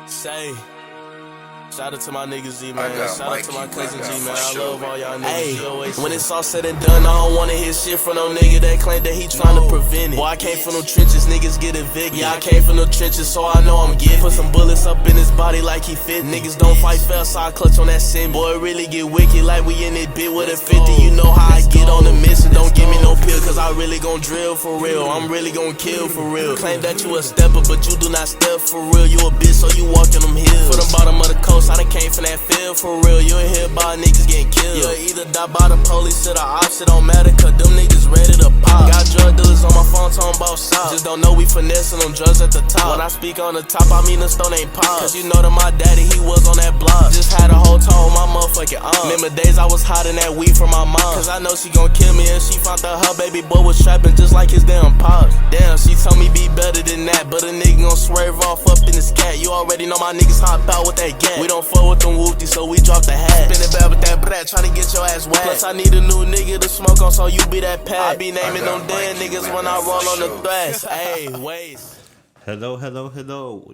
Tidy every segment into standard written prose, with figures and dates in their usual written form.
Say, shout out to my niggas G, man. Shout out to my cousin G, man. I love all y'all niggas. Hey, when it's all said and done, I don't wanna hear shit from no nigga that claim that he tryna prevent it. Boy, I came from no trenches, niggas get evicted. Yeah, I came from no trenches, so I know I'm getting. Put some bullets up in his body like he fit. Niggas don't fight fair, so I clutch on that sin. Boy, it really get wicked like we in it bit with a 50. You know how I get on the mission. Don't give me no pill, cause I really gon' drill for real. I'm really gon' kill for real. Claim that you a stepper, but you do not step for real. You a bitch, so you walking them hills. For the bottom of the coast, I done came from that field for real. You ain't hear about niggas getting killed. You'll either die by the police or the ops. It don't matter, cause them niggas ready to pop. Got drug dealers on my phone talking about shots. Just don't know we finessing them drugs at the top. When I speak on the top, I mean the stone ain't pop. Cause you know that my daddy, he was on that block. Just had a whole time with my motherfucking aunt. Remember days I was hiding that weed from my mom. Cause I know she gon' kill me, and she found out her baby boy was trapping just like his damn pops. Damn, she told me be better than that, but a nigga gon' swerve off up in his cat. You already know my niggas hop out with that gat. We don't fuck with them whoopties, so we drop the hat. Spin it back with that brat, tryna get your ass whacked. Plus I need a new nigga to smoke on, so you be that pat. I be naming them dead niggas when I roll on the thrash. Hey, wait. Hello.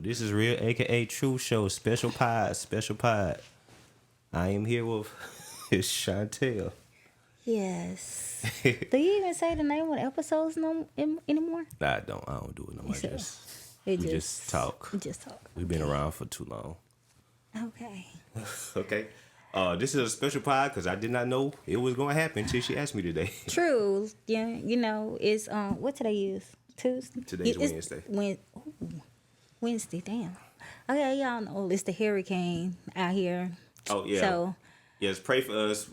This is Real, aka True Show Special Pod. I am here with Chantel. Yes. Do you even say the name of the episodes anymore? Nah, I don't do it no more. We just talk. We just talk. We've been around for too long. Okay. Okay. This is a special pod because I did not know it was going to happen until she asked me today. True. Yeah. You know, it's what today is? Tuesday. Today's Wednesday. Wednesday. Damn. Okay, y'all know it's the hurricane out here. Oh yeah. So yes, pray for us.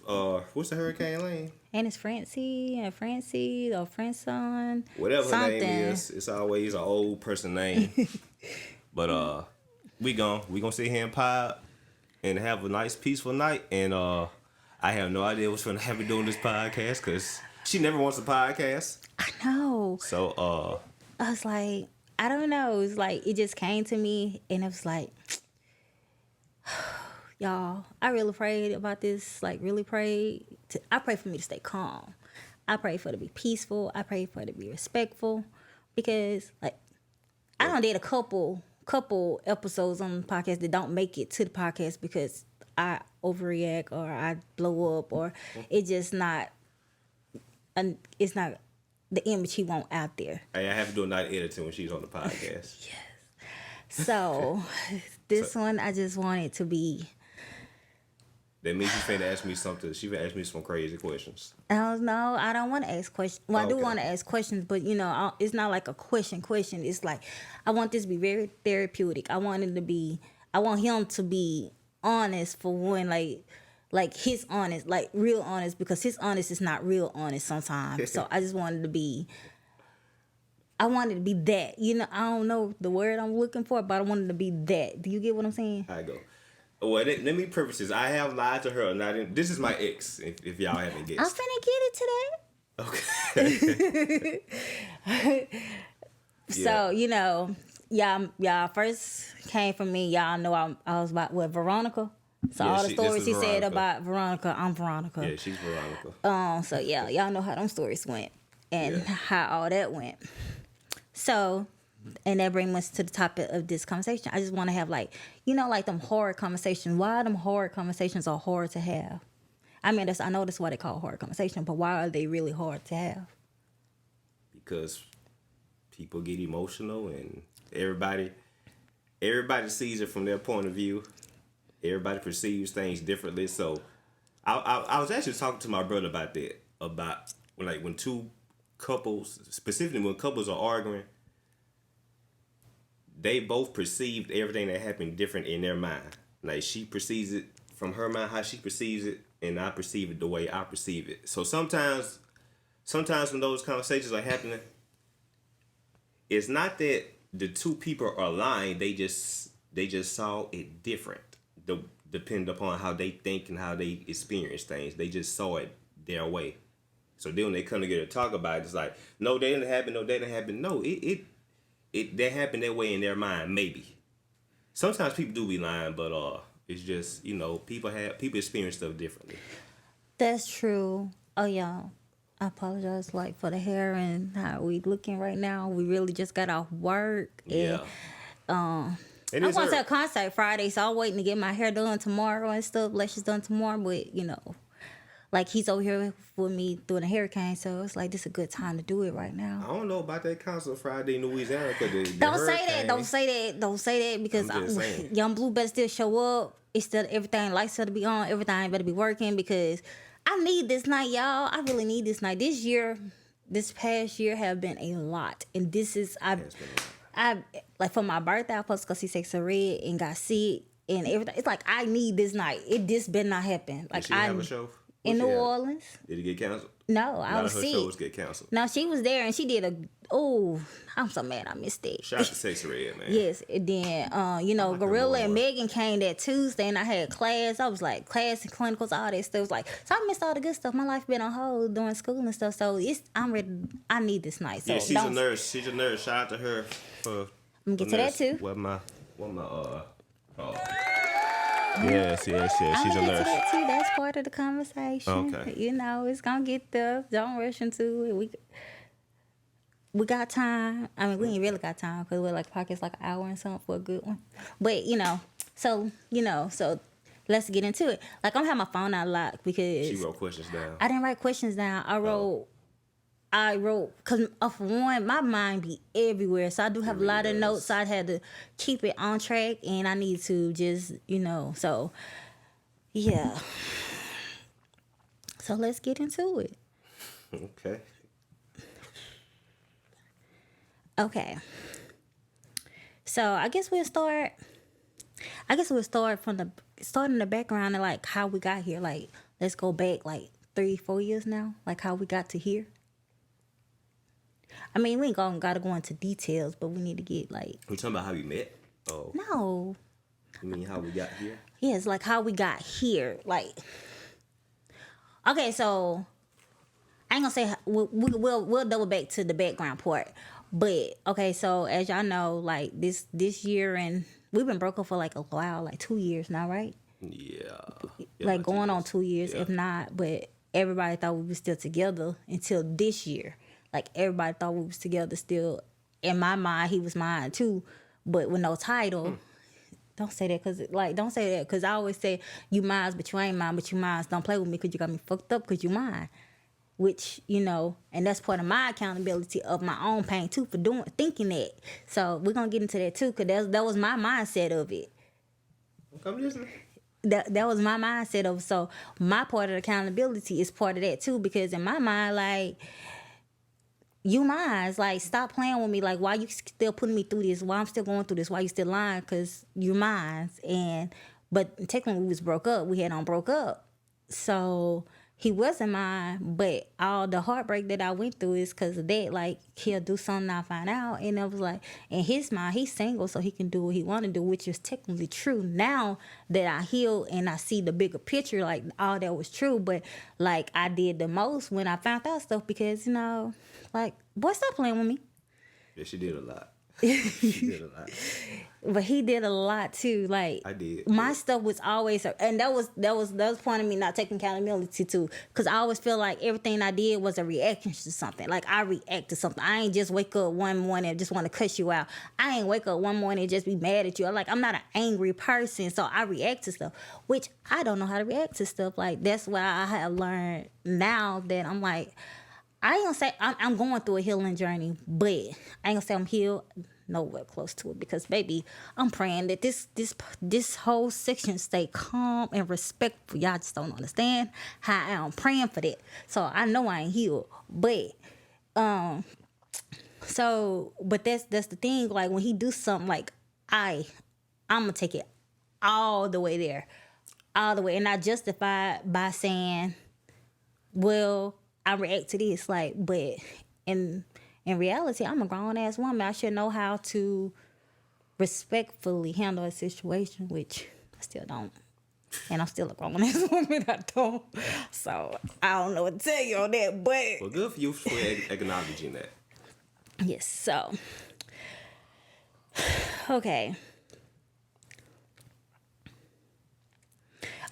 What's the hurricane name? And it's Francie or Franson. Whatever something. her name is, it's always an old person name. But we gonna sit here and pod and have a nice peaceful night. And I have no idea what's gonna happen doing this podcast because she never wants a podcast. I know. So I was like, I don't know. It's like it just came to me, and it was like, y'all, I really prayed about this. Like, really prayed. I pray for me to stay calm. I pray for it to be peaceful. I pray for it to be respectful, because like I done did a couple episodes on the podcast that don't make it to the podcast because I overreact or I blow up or it's just not. And it's not the image he want out there. Hey, I have to do a night editing when she's on the podcast. Yes. So this one, I just want it to be. That means she's finna ask me something. She finna ask me some crazy questions. No, I don't want to ask questions. Well, Okay. I do want to ask questions, but you know, it's not like a question. It's like I want this to be very therapeutic. I want him to be honest for one, like his honest, like real honest, because his honest is not real honest sometimes. So I just wanted to be. I wanted to be that. You know, I don't know the word I'm looking for, but I wanted to be that. Do you get what I'm saying? I go. Well, let me preface this. I have lied to her. And this is my ex, if y'all haven't guessed. I'm finna get it today. Okay. So, you know, y'all first came from me. Y'all know I was about, Veronica? So Yeah, all the stories he said Veronica. about Veronica, I'm Veronica. Yeah, she's Veronica. So yeah, y'all know how them stories went and how all that went. So, and that brings us to the topic of this conversation. I just want to have like them hard conversations. Why them hard conversations are hard to have? I mean, I know that's why they call hard conversation, but why are they really hard to have? Because people get emotional and everybody sees it from their point of view. Everybody perceives things differently. So I was actually talking to my brother about that. About when two couples, specifically when couples are arguing, they both perceived everything that happened different in their mind. Like she perceives it from her mind, how she perceives it, and I perceive it the way I perceive it. So sometimes when those conversations are happening, it's not that the two people are lying. They just saw it different. Depending upon how they think and how they experience things, they just saw it their way. So then when they come together to talk about it, it's like, no, that didn't happen. No, that didn't happen. No, that happened that way in their mind. Maybe. Sometimes people do be lying, but it's just people experience stuff differently. That's true. Oh yeah, I apologize for the hair and how we looking right now. We really just got off work. Yeah. And, And I'm going to a concert Friday, so I'm waiting to get my hair done tomorrow and stuff. Lashes done tomorrow, but you know, like he's over here with me doing a hurricane, so it's like this is a good time to do it right now. I don't know about that concert Friday in Louisiana because Don't say that because Young Blue better still show up. It's still everything lights better be on, everything better be working because I need this night, y'all. I really need this night. This past year have been a lot, and this is I like for my birthday I supposed to go see Sex and Red and got sick and everything. It's like I need this night. This better not happen. Like Did she have a show? In New Orleans. Did it get canceled? No, I was sick. Her shows get canceled. No, she was there and she did I'm so mad I missed it. Shout out to Sex Red, man. Yes, and then you know, Gorilla and Megan came that Tuesday and I had class. I was like class and clinicals, all that stuff. It was like, so I missed all the good stuff. My life been on hold during school and stuff. So I'm ready. I need this night. So yeah, she's a nurse. She's a nurse. Shout out to her for. I'm gonna get to that too. What my Yes, she's a nurse. That's part of the conversation. Okay. You know, it's gonna get there. Don't rush into it. We got time. I mean, we ain't really got time because we're like pockets like an hour and something for a good one. But so let's get into it. Like I'm having my phone out a lot because she wrote questions down. I didn't write questions down. I wrote because for one, my mind be everywhere, so I do have a lot of notes. So I had to keep it on track, and I need to just so yeah. So let's get into it. Okay. So I guess we'll start from starting the background and like how we got here. Like let's go back like 3-4 years now, like how we got to here. I mean, we ain't gotta go into details, but we need to get like. We talking about how we met? Oh. No. You mean how we got here? Yeah, it's like how we got here. Like. Okay, so I ain't gonna say we'll double back to the background part, but okay, so as y'all know, like this year and we've been broke up for like a while, like 2 years now, right? Yeah. Like going on 2 years, if not, but everybody thought we were still together until this year. Like, everybody thought we was together still. In my mind, he was mine, too. But with no title. Don't say that, because I always say, you mine, but you ain't mine, but you mine. Don't play with me, because you got me fucked up, because you mine. Which, and that's part of my accountability of my own pain, too, for thinking that. So, we're going to get into that, too, because that was my mindset of it. I'm listening. That was my mindset of it. So, my part of the accountability is part of that, too, because in my mind, like... You mine. Like, stop playing with me. Like, why you still putting me through this? Why I'm still going through this? Why you still lying? Because you mine. But technically we was broke up. We had broke up. So he wasn't mine. But all the heartbreak that I went through is because of that. Like, he'll do something I find out. And it was like, in his mind, he's single so he can do what he want to do, which is technically true. Now that I heal and I see the bigger picture, like, all that was true. But, like, I did the most when I found out stuff because, like, boy, stop playing with me. Yeah, she did a lot. But he did a lot too. Like I did. My stuff was always, and that was part of me not taking accountability too. Because I always feel like everything I did was a reaction to something. Like I react to something. I ain't just wake up one morning and just want to cuss you out. I ain't wake up one morning and just be mad at you. I'm not an angry person, so I react to stuff. Which I don't know how to react to stuff. Like that's why I have learned now that I'm like. I ain't gonna say I'm going through a healing journey, but I ain't gonna say I'm healed. Nowhere close to it because, baby, I'm praying that this whole section stay calm and respectful. Y'all just don't understand how I'm praying for that. So I know I ain't healed, but but that's the thing. Like when he do something, like I'm gonna take it all the way there, all the way, and I justify it by saying, well. I react to this, like, but in reality, I'm a grown-ass woman. I should know how to respectfully handle a situation, which I still don't. And I'm still a grown-ass woman, I don't. So, I don't know what to tell you on that, but... Well, good for you for acknowledging that. Yes, so... Okay.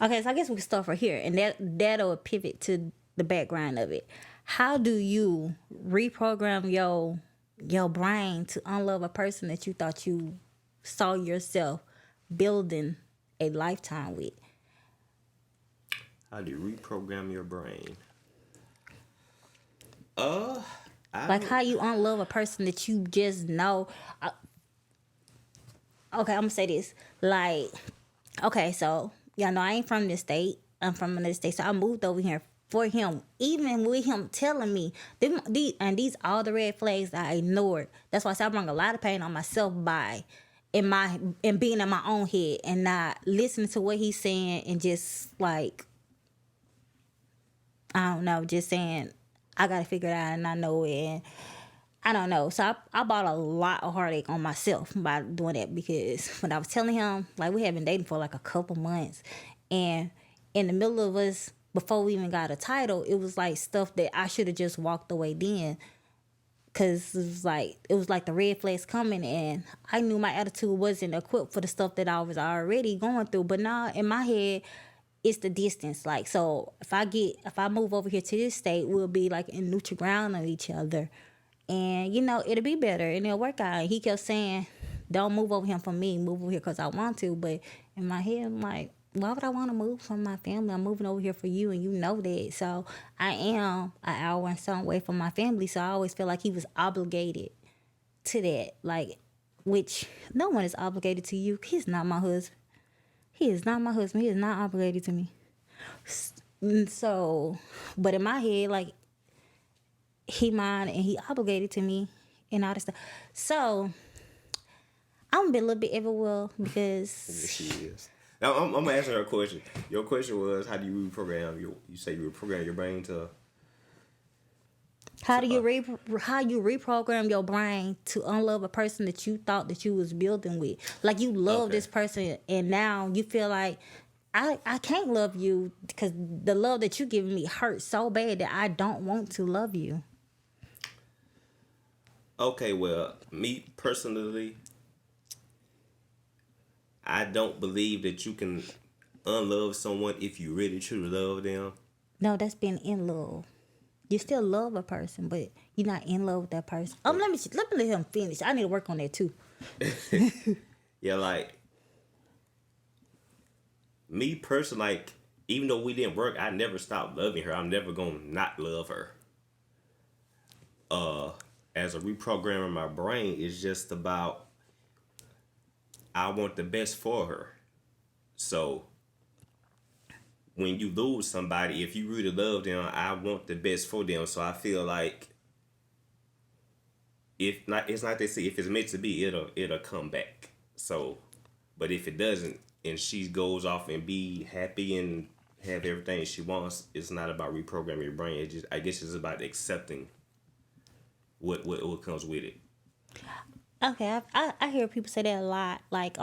Okay, so I guess we can start from here, and that'll pivot to... the background of it. How do you reprogram your brain to unlove a person that you thought you saw yourself building a lifetime with? How do you reprogram your brain? Like how you unlove a person that you just know. Okay, I'm gonna say this. Like, okay, so y'all know I ain't from this state. I'm from another state, so I moved over here for him. Even with him telling me these all the red flags that I ignored. That's why I said I bring a lot of pain on myself by and being in my own head and not listening to what he's saying and just like, I don't know, just saying I gotta figure it out and I know it. And I don't know. So I bought a lot of heartache on myself by doing that, because when I was telling him, like, we had been dating for like a couple months, and in the middle of us, before we even got a title, it was like stuff that I should have just walked away then, because it was like the red flags coming, and I knew my attitude wasn't equipped for the stuff that I was already going through. But now in my head, it's the distance. Like, so if I move over here to this state, we'll be like in neutral ground on each other. And, you know, it'll be better and it'll work out. And he kept saying, don't move over here for me, move over here because I want to. But in my head, I'm like, why would I want to move from my family? I'm moving over here for you, and you know that. So I am an hour and some away from my family. So I always feel like he was obligated to that. Like, which no one is obligated to you. He's not my husband. He is not my husband. He is not obligated to me. So, but in my head, like, he mine and he obligated to me and all this stuff. So I'm gonna be a little bit everywhere because Yes, she is. Now I'm gonna answer her question. Your question was, how do you reprogram you say you reprogram your brain to how you reprogram your brain to unlove a person that you thought that you was building with. Like, you love this person and now you feel like I can't love you because the love that you giving me hurts so bad that I don't want to love you. Okay, well, me personally, I don't believe that you can unlove someone if you really truly love them. No, that's being in love. You still love a person, but you're not in love with that person. Let me let him finish. I need to work on that too. Yeah, like, me personally, like, even though we didn't work, I never stopped loving her. I'm never gonna not love her. As a reprogramming my brain, it's just about, I want the best for her. So when you lose somebody, if you really love them, I want the best for them. So I feel like it's not they say if it's meant to be, it'll come back. So, but if it doesn't, and she goes off and be happy and have everything she wants, it's not about reprogramming your brain. I guess it's about accepting what comes with it. Okay, I hear people say that a lot. Like,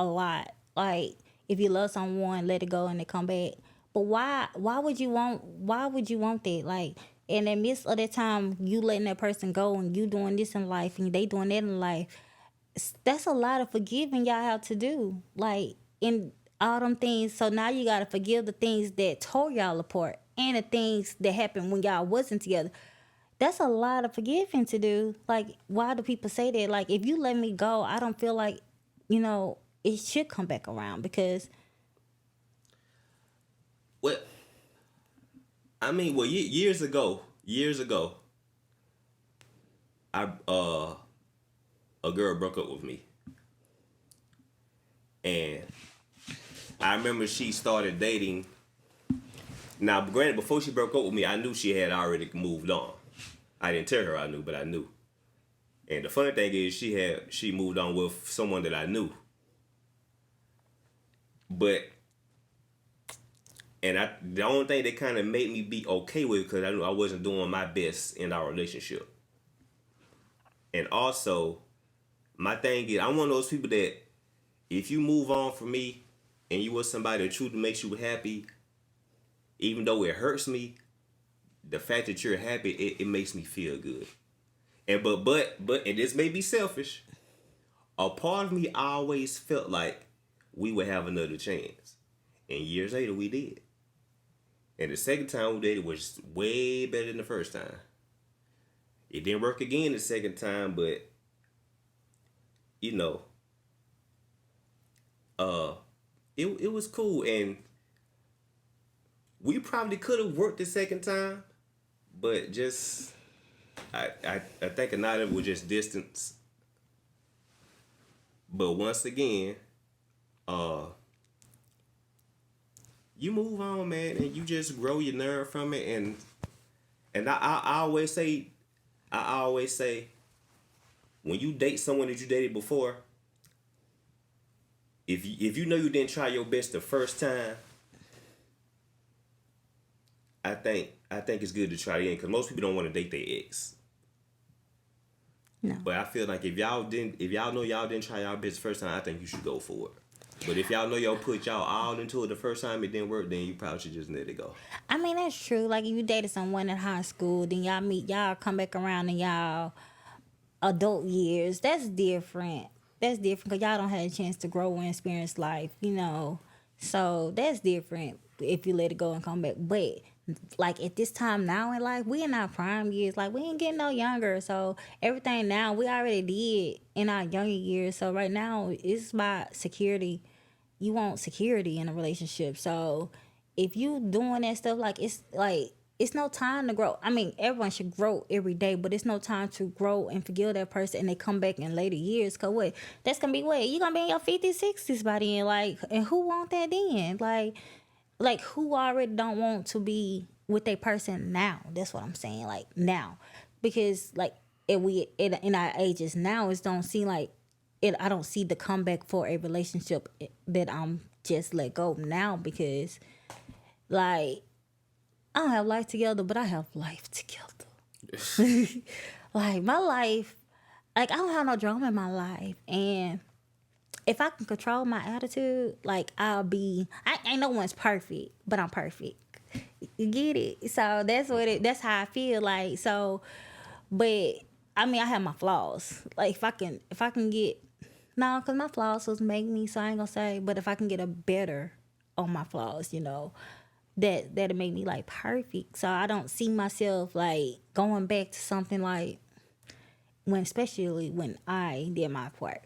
if you love someone, let it go and they come back. But why would you want that? Like, in the midst of that time, you letting that person go and you doing this in life and they doing that in life, that's a lot of forgiving y'all have to do. Like, in all them things. So now you got to forgive the things that tore y'all apart and the things that happened when y'all wasn't together. That's a lot of forgiving to do. Like, why do people say that? Like, if you let me go, I don't feel like, it should come back around because. Well, I mean, years ago, a girl broke up with me, and I remember she started dating. Now, granted, before she broke up with me, I knew she had already moved on. I didn't tell her I knew, but I knew. And the funny thing is, she moved on with someone that I knew. But, and the only thing that kind of made me be okay with it, because I knew I wasn't doing my best in our relationship. And also, my thing is, I'm one of those people that if you move on from me and you with somebody that truly makes you happy, even though it hurts me, the fact that you're happy, it makes me feel good. And but and this may be selfish, a part of me always felt like we would have another chance. And years later we did. And the second time we did it was way better than the first time. It didn't work again the second time, but it was cool, and we probably could have worked the second time, but just I think a lot of it was just distance. But once again, you move on, man, and you just grow your nerve from it, and I always say, when you date someone that you dated before, if you know you didn't try your best the first time, I think it's good to try again, because most people don't want to date their ex. No. But I feel like if y'all know y'all didn't try y'all best the first time, I think you should go for it. But if y'all know y'all put y'all all into it the first time, it didn't work, then you probably should just let it go. I mean, that's true. Like, if you dated someone in high school, then y'all come back around in y'all adult years. That's different. That's different because y'all don't have a chance to grow and experience life, you know. So that's different if you let it go and come back. But like at this time now in life, we in our prime years. Like, we ain't getting no younger. So everything now we already did in our younger years. So right now it's about security. You want security in a relationship. So if you doing that stuff, like it's no time to grow. I mean, everyone should grow every day, but it's no time to grow and forgive that person and they come back in later years. Cause what? That's gonna be what? You gonna be in your 50s, 60s by then. Like, and who want that then? Like who already don't want to be with a person now? That's what I'm saying. Like now, because like in our ages now, it don't seem like it. I don't see the comeback for a relationship that I'm just let go now, because like I don't have life together, but I have life together. Like my life, like I don't have no drama in my life, and if I can control my attitude, like I ain't no one's perfect, but I'm perfect. You get it? So that's how I feel like. So, but I mean, I have my flaws. Like if I can get, no, because my flaws was make me, so I ain't gonna say, but if I can get a better on my flaws, you know, that'll make me like perfect. So I don't see myself like going back to something like especially when I did my part.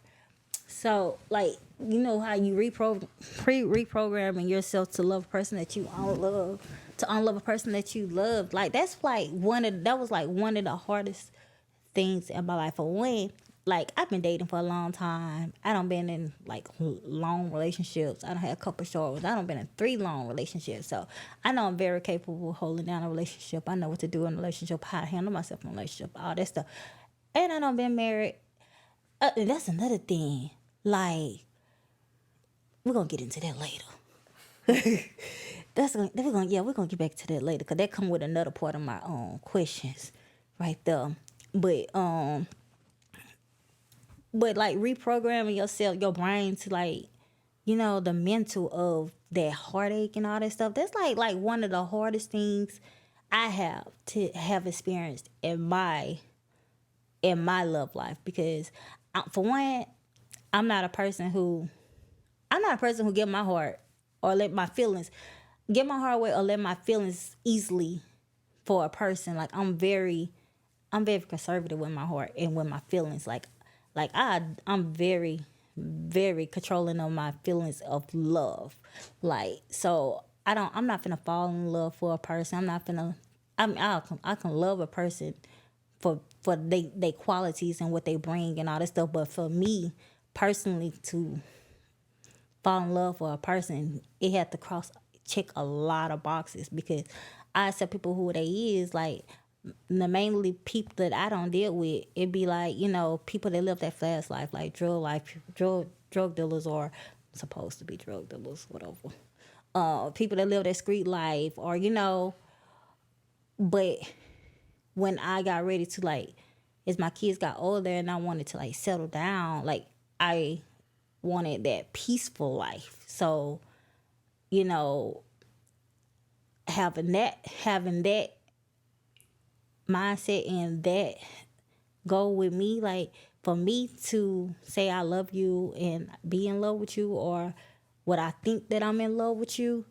So, like, you know how you reprogramming yourself to love a person that you don't love, to unlove a person that you love. Like, that was one of the hardest things in my life. For one, like, I've been dating for a long time. I done been in, like, long relationships. I done had a couple short ones. I done been in 3 long relationships. So, I know I'm very capable of holding down a relationship. I know what to do in a relationship, how to handle myself in a relationship, all that stuff. And I done been married. And that's another thing. Like, we're gonna get into that later. We're gonna get back to that later, because that come with another part of my questions right there. But like reprogramming yourself, your brain to like, you know, the mental of that heartache and all that stuff. That's like one of the hardest things I have experienced in my love life, because for one, I'm not a person who give my heart or let my feelings get my heart away or let my feelings easily for a person. Like I'm very conservative with my heart and with my feelings. I'm very, very controlling of my feelings of love. Like, so I'm not finna fall in love for a person. I can love a person for they qualities and what they bring and all that stuff. But for me personally to fall in love for a person, it had to check a lot of boxes, because I accept people who they is. Like the mainly people that I don't deal with, it be like, you know, people that live that fast life, like drug dealers, or supposed to be drug dealers, whatever. People that live that street life, or you know. But when I got ready to, like, as my kids got older and I wanted to like settle down, like I wanted that peaceful life. So, you know, having that mindset and that goal with me, like for me to say I love you and be in love with you, or what I think that I'm in love with you,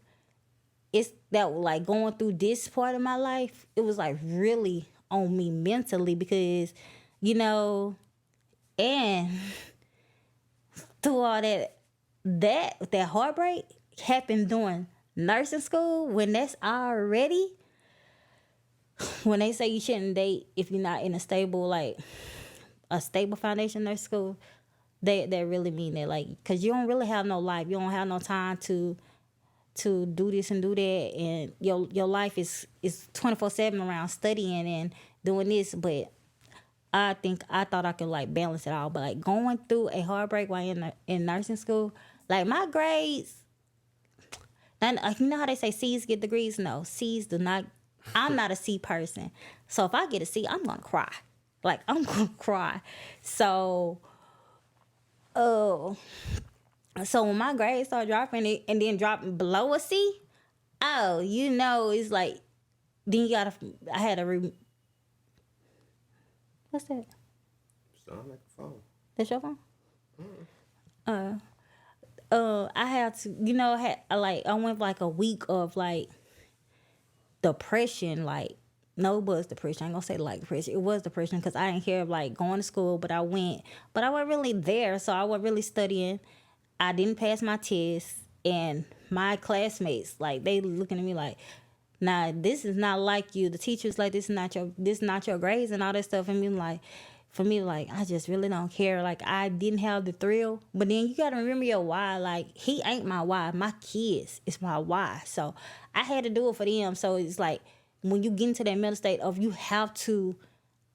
it's that like going through this part of my life, it was like really on me mentally, because, you know, and through all that heartbreak happened during nursing school, when that's already, when they say you shouldn't date if you're not in a stable foundation nursing school, they really mean that, like, because you don't really have no life. You don't have no time to do this and do that, and your life is 24/7 around studying and doing this. But I thought I could like balance it all, but like going through a heartbreak while in nursing school, like my grades, and you know how they say C's get degrees? No, C's do not. I'm not a C person, so if I get a C, I'm gonna cry. Like I'm gonna cry. So, so when my grades start dropping and then dropping below a C, it's like, then I had to what's that? Sound like a phone. That's your phone? I had to, I went like a week of like depression, like, no, it was depression. I ain't gonna say like depression. It was depression because I didn't care of like going to school, but I wasn't really there, so I wasn't really studying. I didn't pass my tests, and my classmates, like, they looking at me like, nah, this is not like you. The teacher's like, this is not your grades and all that stuff. And for me, like, I just really don't care. Like, I didn't have the thrill. But then you got to remember your why. Like, he ain't my why. My kids is my why. So I had to do it for them. So it's like, when you get into that mental state of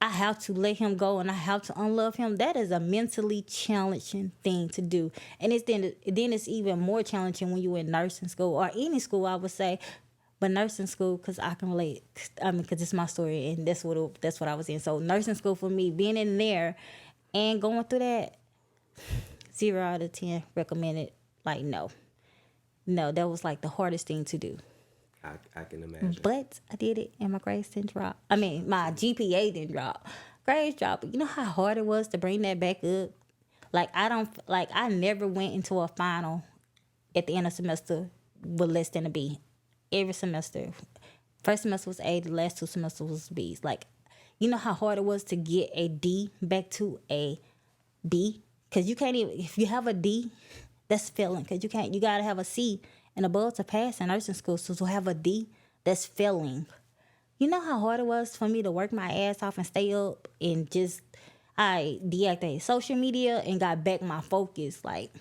I have to let him go and I have to unlove him, that is a mentally challenging thing to do. And then it's even more challenging when you're in nursing school or any school, I would say. But nursing school, because I can relate. I mean, because it's my story, and that's what I was in. So nursing school for me, being in there and going through that, 0 out of 10 recommended. Like, no, that was like the hardest thing to do. I can imagine. But I did it, and my grades didn't drop. I mean, my GPA didn't drop. Grades dropped. But you know how hard it was to bring that back up? Like, I never went into a final at the end of the semester with less than a B. Every semester. First semester was A, the last 2 semesters was B's. Like, you know how hard it was to get a D back to a B? Because you can't even, if you have a D, that's failing. Because you got to have a C and above to pass in nursing school. So to have a D, that's failing. You know how hard it was for me to work my ass off and stay up and just, I deactivated social media and got back my focus. Like,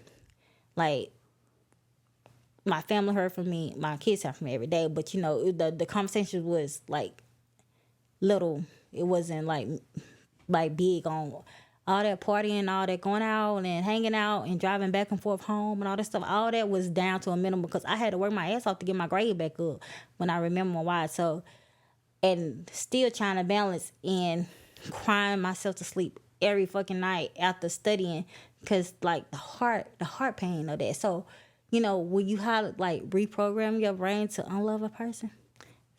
my family heard from me, my kids heard from me every day, but the conversation was like little. It wasn't like big on all that partying, all that going out and hanging out and driving back and forth home and all that stuff. All that was down to a minimum because I had to work my ass off to get my grade back up when I remember why. So, and still trying to balance and crying myself to sleep every fucking night after studying because like the heart pain of that. So, when you have like reprogram your brain to unlove a person,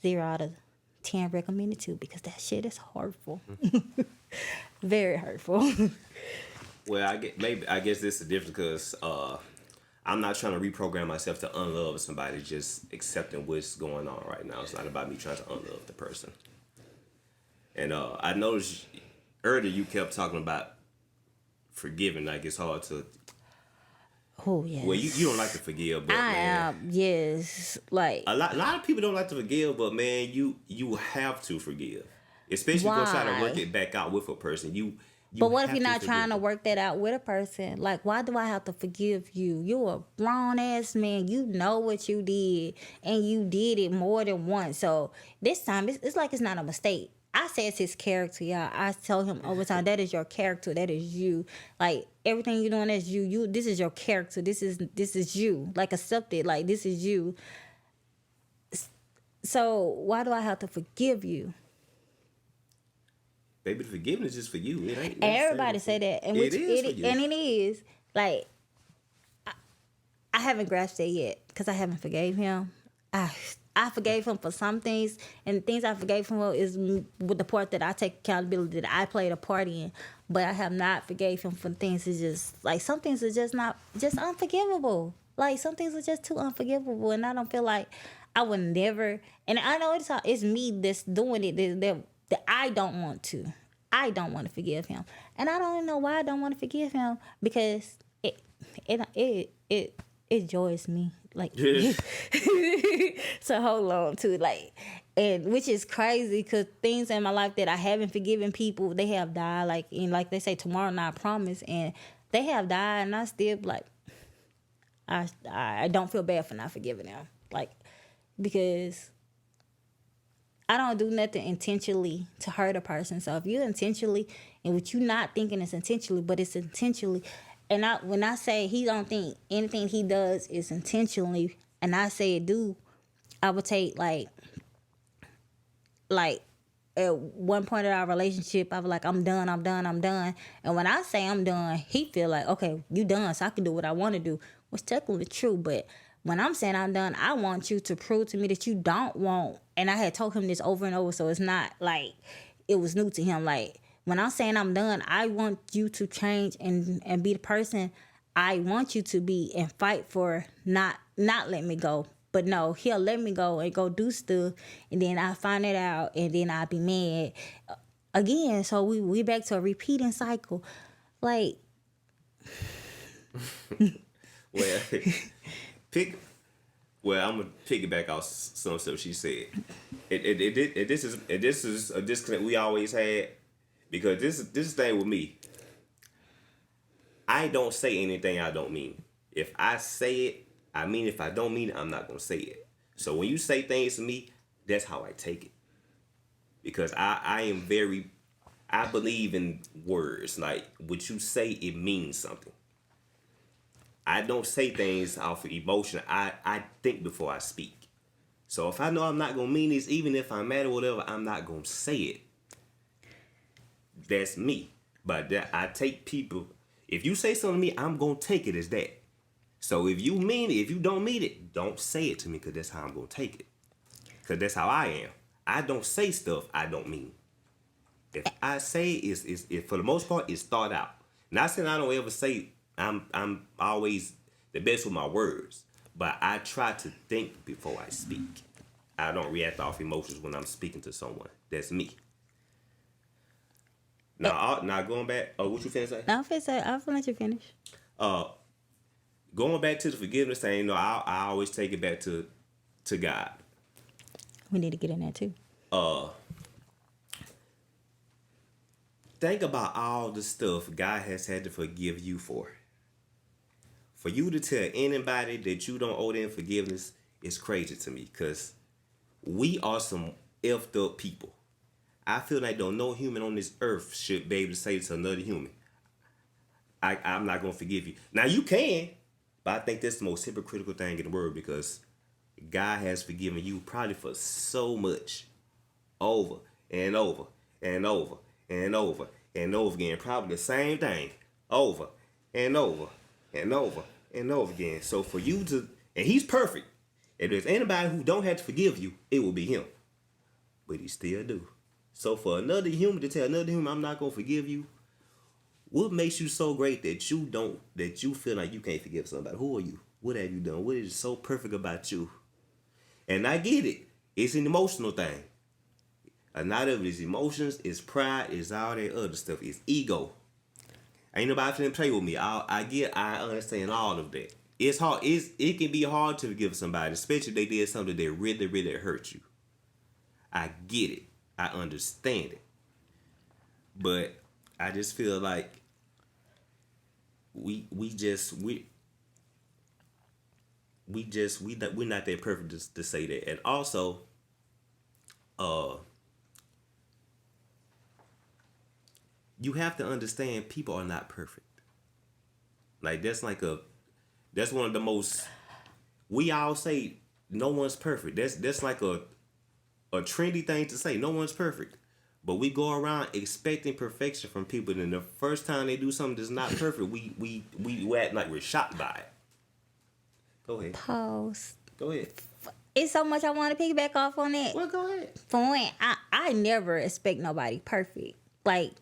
0 out of 10 recommended to, because that shit is hurtful. Very hurtful. Well, I guess this is different because I'm not trying to reprogram myself to unlove somebody, just accepting what's going on right now. It's not about me trying to unlove the person. And I noticed earlier you kept talking about forgiving. Like, it's hard to. Oh, yes. Well, you don't like to forgive, but yes. Like, a lot of people don't like to forgive, but man, you have to forgive. Especially if you're trying to work it back out with a person. But what if you're not trying to work that out with a person? Like, why do I have to forgive you? You're a grown ass man. You know what you did, and you did it more than once. So this time, it's like it's not a mistake. I say it's his character, y'all. I tell him over time, that is your character. That is you. Like, everything you're doing, that's you. This is your character. This is you. Like, accept it. Like, this is you. So why do I have to forgive you? Baby, forgiveness is just for you. It ain't. Everybody say that, and it is for you. And it is. Like, I haven't grasped it yet because I haven't forgave him. I forgave him for some things, and things I forgave him for is with the part that I take accountability that I played a part in. But I have not forgave him for things. It's just like some things are just not just unforgivable. Like, some things are just too unforgivable, and I don't feel like I would never. And I know it's me that's doing it. That I don't want to. I don't want to forgive him, and I don't know why I don't want to forgive him because it joys me. Like, so hold on to, like, and which is crazy because things in my life that I haven't forgiven people, they have died. Like, and like they say, tomorrow not promise, and they have died, and I still like, I don't feel bad for not forgiving them, like, because I don't do nothing intentionally to hurt a person. So if you intentionally, and what you not thinking is intentionally, but it's intentionally, and when I say he don't think anything he does is intentionally, and I say it do, I would take like at one point in our relationship, I was like, I'm done. And when I say I'm done, he feel like, okay, you done, so I can do what I want to do. Which technically true, but when I'm saying I'm done, I want you to prove to me that you don't want. And I had told him this over and over, so it's not like it was new to him. Like, when I'm saying I'm done, I want you to change and be the person I want you to be and fight for not let me go. But no, he'll let me go and go do stuff, and then I find it out, and then I'll be mad again. So we back to a repeating cycle. Like, well, I'm gonna piggyback off some stuff she said. This is a disconnect we always had, because this thing with me, I don't say anything I don't mean. If I say it, I mean. If I don't mean it, I'm not gonna say it. So when you say things to me, that's how I take it. Because I believe in words. Like, what you say, it means something. I don't say things off of emotion. I think before I speak. So if I know I'm not gonna mean this, even if I'm mad or whatever, I'm not gonna say it. That's me. But I take people. If you say something to me, I'm gonna take it as that. So if you mean it, if you don't mean it, don't say it to me, because that's how I'm gonna take it. Because that's how I am. I don't say stuff I don't mean. If I say it, for the most part, it's thought out. Not saying I don't ever say I'm always the best with my words, but I try to think before I speak. I don't react off emotions when I'm speaking to someone. That's me. Now going back. Oh, what you finna say? I'm finna let you finish. Going back to the forgiveness thing, I always take it back to God. We need to get in there too. Think about all the stuff God has had to forgive you for. For you to tell anybody that you don't owe them forgiveness is crazy to me, because we are some effed up people. I feel like no human on this earth should be able to say to another human, I'm not going to forgive you. Now, you can, but I think that's the most hypocritical thing in the world, because God has forgiven you probably for so much, over and over and over and over and over again. Probably the same thing over and over and over and over again. So for you to, and he's perfect. If there's anybody who don't have to forgive you, it will be him. But he still do. So for another human to tell another human, I'm not going to forgive you, what makes you so great that you feel like you can't forgive somebody? Who are you? What have you done? What is so perfect about you? And I get it. It's an emotional thing. A lot of it is emotions, it's pride, it's all that other stuff. It's ego. Ain't nobody finna play with me. I understand all of that. It's hard. It can be hard to forgive somebody, especially if they did something that really, really hurt you. I get it. I understand it. But I just feel like we're not that perfect to say that. And also, you have to understand people are not perfect. Like, that's one of the most, we all say no one's perfect. That's like a trendy thing to say. No one's perfect. But we go around expecting perfection from people, and the first time they do something that's not perfect, we act like we're shocked by it. Go ahead. Pause. Go ahead. It's so much I want to piggyback off on that. Well, go ahead. For one, I never expect nobody perfect. Like,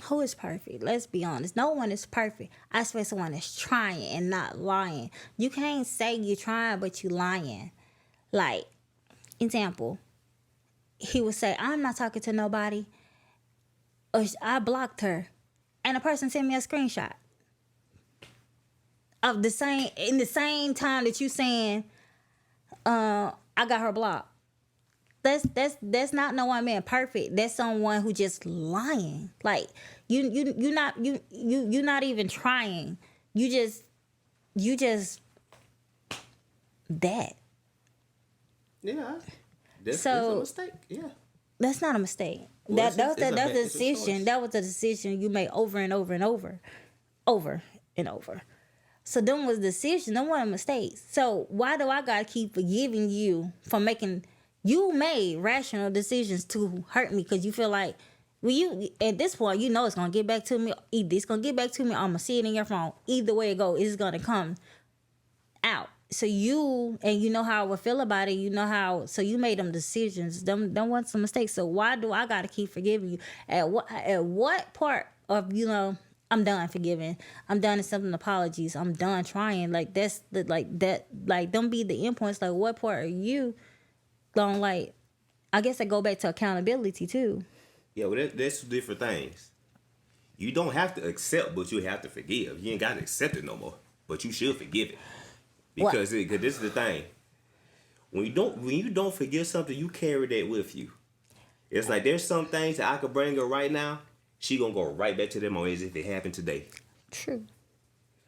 who is perfect? Let's be honest. No one is perfect. I expect someone that's trying and not lying. You can't say you're trying, but you lying. Like, example, he would say, I'm not talking to nobody, or I blocked her, and a person sent me a screenshot. of the same in the same time that you saying, I got her blocked. That's not no one being perfect. That's someone who just lying. Like you're not even trying. You just that. Yeah. That's So a mistake. Yeah. that's not a mistake. Well, That was a choice. decision. That was a decision you made over and over and over, over and over. So them was decisions. Them weren't mistakes. So why do I gotta keep forgiving you for making? You made rational decisions to hurt me because you feel like, well, you at this point you know it's gonna get back to me. Either it's gonna get back to me, or I'm gonna see it in your phone. Either way it go, it's gonna come out. So you know how I would feel about it. You know how. So you made them decisions. Them want some mistakes. So why do I gotta keep forgiving you? At what part of I'm done forgiving. I'm done accepting apologies. I'm done trying. Like that's the that don't be the endpoints. Like what part are you going like? I guess I go back to accountability too. Yeah, well, that's two different things. You don't have to accept, but you have to forgive. You ain't got to accept it no more, but you should forgive it because this is the thing. When you don't forgive something, you carry that with you. It's like there's some things that I could bring her right now. She gonna go right back to them as if it happened today. True.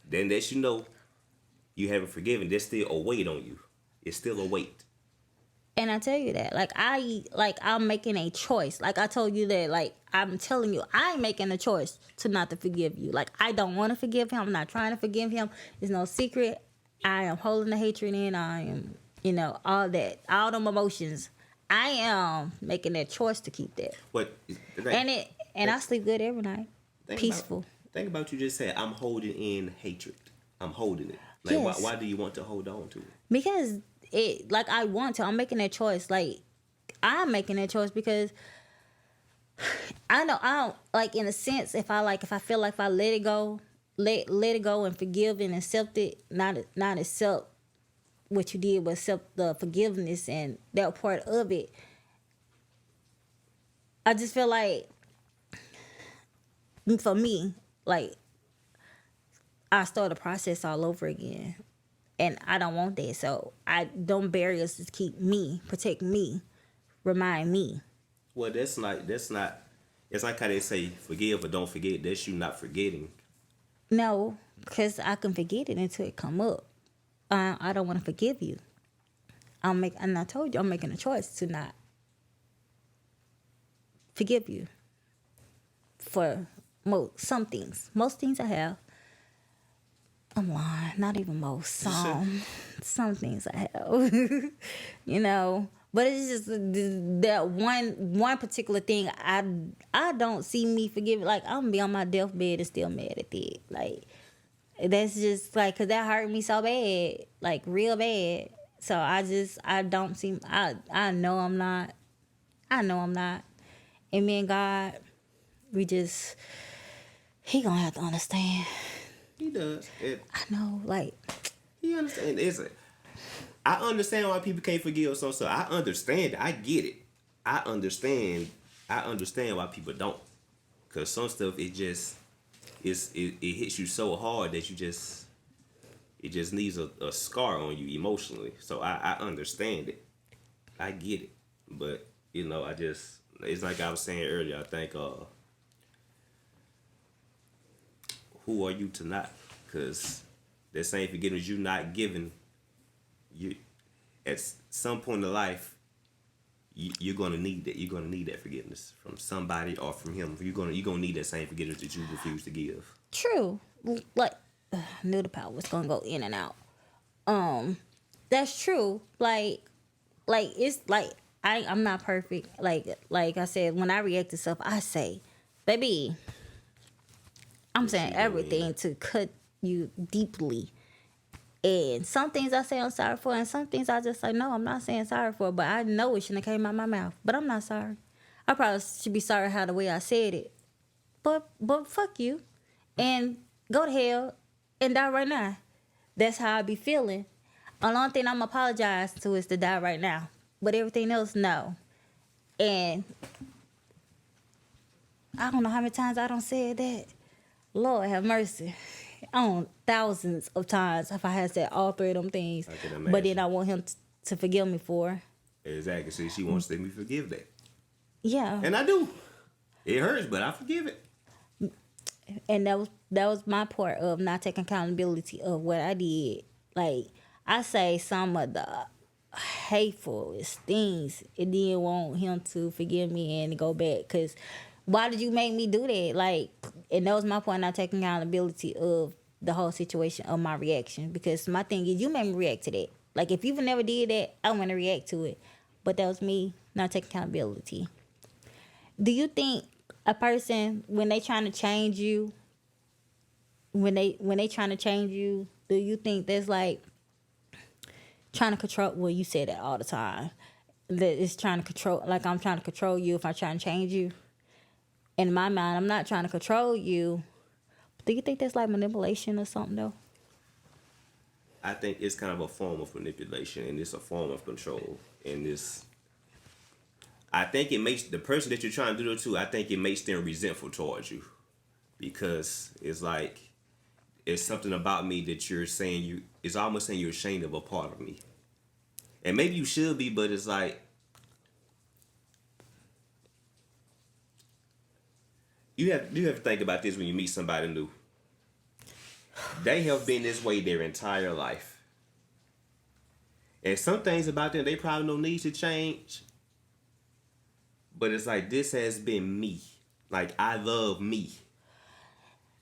Then that you haven't forgiven. There's still a weight on you. It's still a weight. And I tell you that, I'm making a choice. Like I told you that, like I'm telling you, I'm making a choice to not to forgive you. Like I don't want to forgive him. I'm not trying to forgive him. It's no secret. I am holding the hatred in. I am, all that, all them emotions. I am making that choice to keep that. I sleep good every night. Peaceful. Think about you just said, I'm holding in hatred. I'm holding it. Like Yes. why do you want to hold on to it? Because I want to. I'm making that choice. Like I'm making that choice because I know I don't like in a sense if I feel like if I let it go, let it go and forgive and accept it, not accept what you did, but accept the forgiveness and that part of it. I just feel like for me, like I start the process all over again. And I don't want that. So don't barriers to keep me, protect me, remind me. Well, that's not. It's like how they say, forgive or don't forget. That's you not forgetting. No, because I can forget it until it come up. I don't want to forgive you. And I told you I'm making a choice to not forgive you for some things. Most things I have. I'm lying. Not even most. Some things I have. But it's just that one particular thing I don't see me forgiving. Like I'm gonna be on my deathbed and still mad at it. Like that's just like because that hurt me so bad, like real bad. So I don't see. I know I'm not. And me and God, He gonna have to understand. He does. I know, like He understands. I understand why people can't forgive some stuff. I understand. I get it. I understand why people don't. Cause some stuff it hits you so hard that it just leaves a scar on you emotionally. So I understand it. I get it. But it's like I was saying earlier. I think who are you to not? Because that same forgiveness you not giving, you at some point in life, you're gonna need that. You're gonna need that forgiveness from somebody or from him. You're gonna need that same forgiveness that you refuse to give. True. Like I knew the power was gonna go in and out. That's true. Like it's like I'm not perfect. Like I said, when I react to stuff, I say, baby. I'm saying everything to cut you deeply. And some things I say I'm sorry for, and some things I just say, no, I'm not saying sorry for, but I know it shouldn't have came out my mouth. But I'm not sorry. I probably should be sorry how the way I said it. But fuck you. And go to hell and die right now. That's how I be feeling. The only thing I'm apologize to is to die right now. But everything else, no. And I don't know how many times I don't say that. Lord have mercy. on thousands of times if I had said all three of them things. I can imagine. But then I want him to forgive me for. Exactly. See, she wants to let me forgive that. Yeah. And I do. It hurts, but I forgive it. And that was my part of not taking accountability of what I did. Like, I say some of the hatefulest things and then want him to forgive me and go back. Because why did you make me do that? Like, and that was my point, not taking accountability of the whole situation of my reaction. Because my thing is, you made me react to that. Like, if you never did that, I want to react to it. But that was me not taking accountability. Do you think a person, when they trying to change you, when they trying to change you, do you think that's like trying to control? Well, you say that all the time. That it's trying to control, like I'm trying to control you if I try and change you. In my mind, I'm not trying to control you. Do you think that's like manipulation or something though? I think it's kind of a form of manipulation, and it's a form of control. And this, I think it makes the person that you're trying to do it to, I think it makes them resentful towards you. Because it's like, it's something about me that you're saying it's almost saying you're ashamed of a part of me. And maybe you should be, but it's like, you have to think about this when you meet somebody new. They have been this way their entire life. And some things about them, they probably don't need to change. But it's like, this has been me. Like, I love me.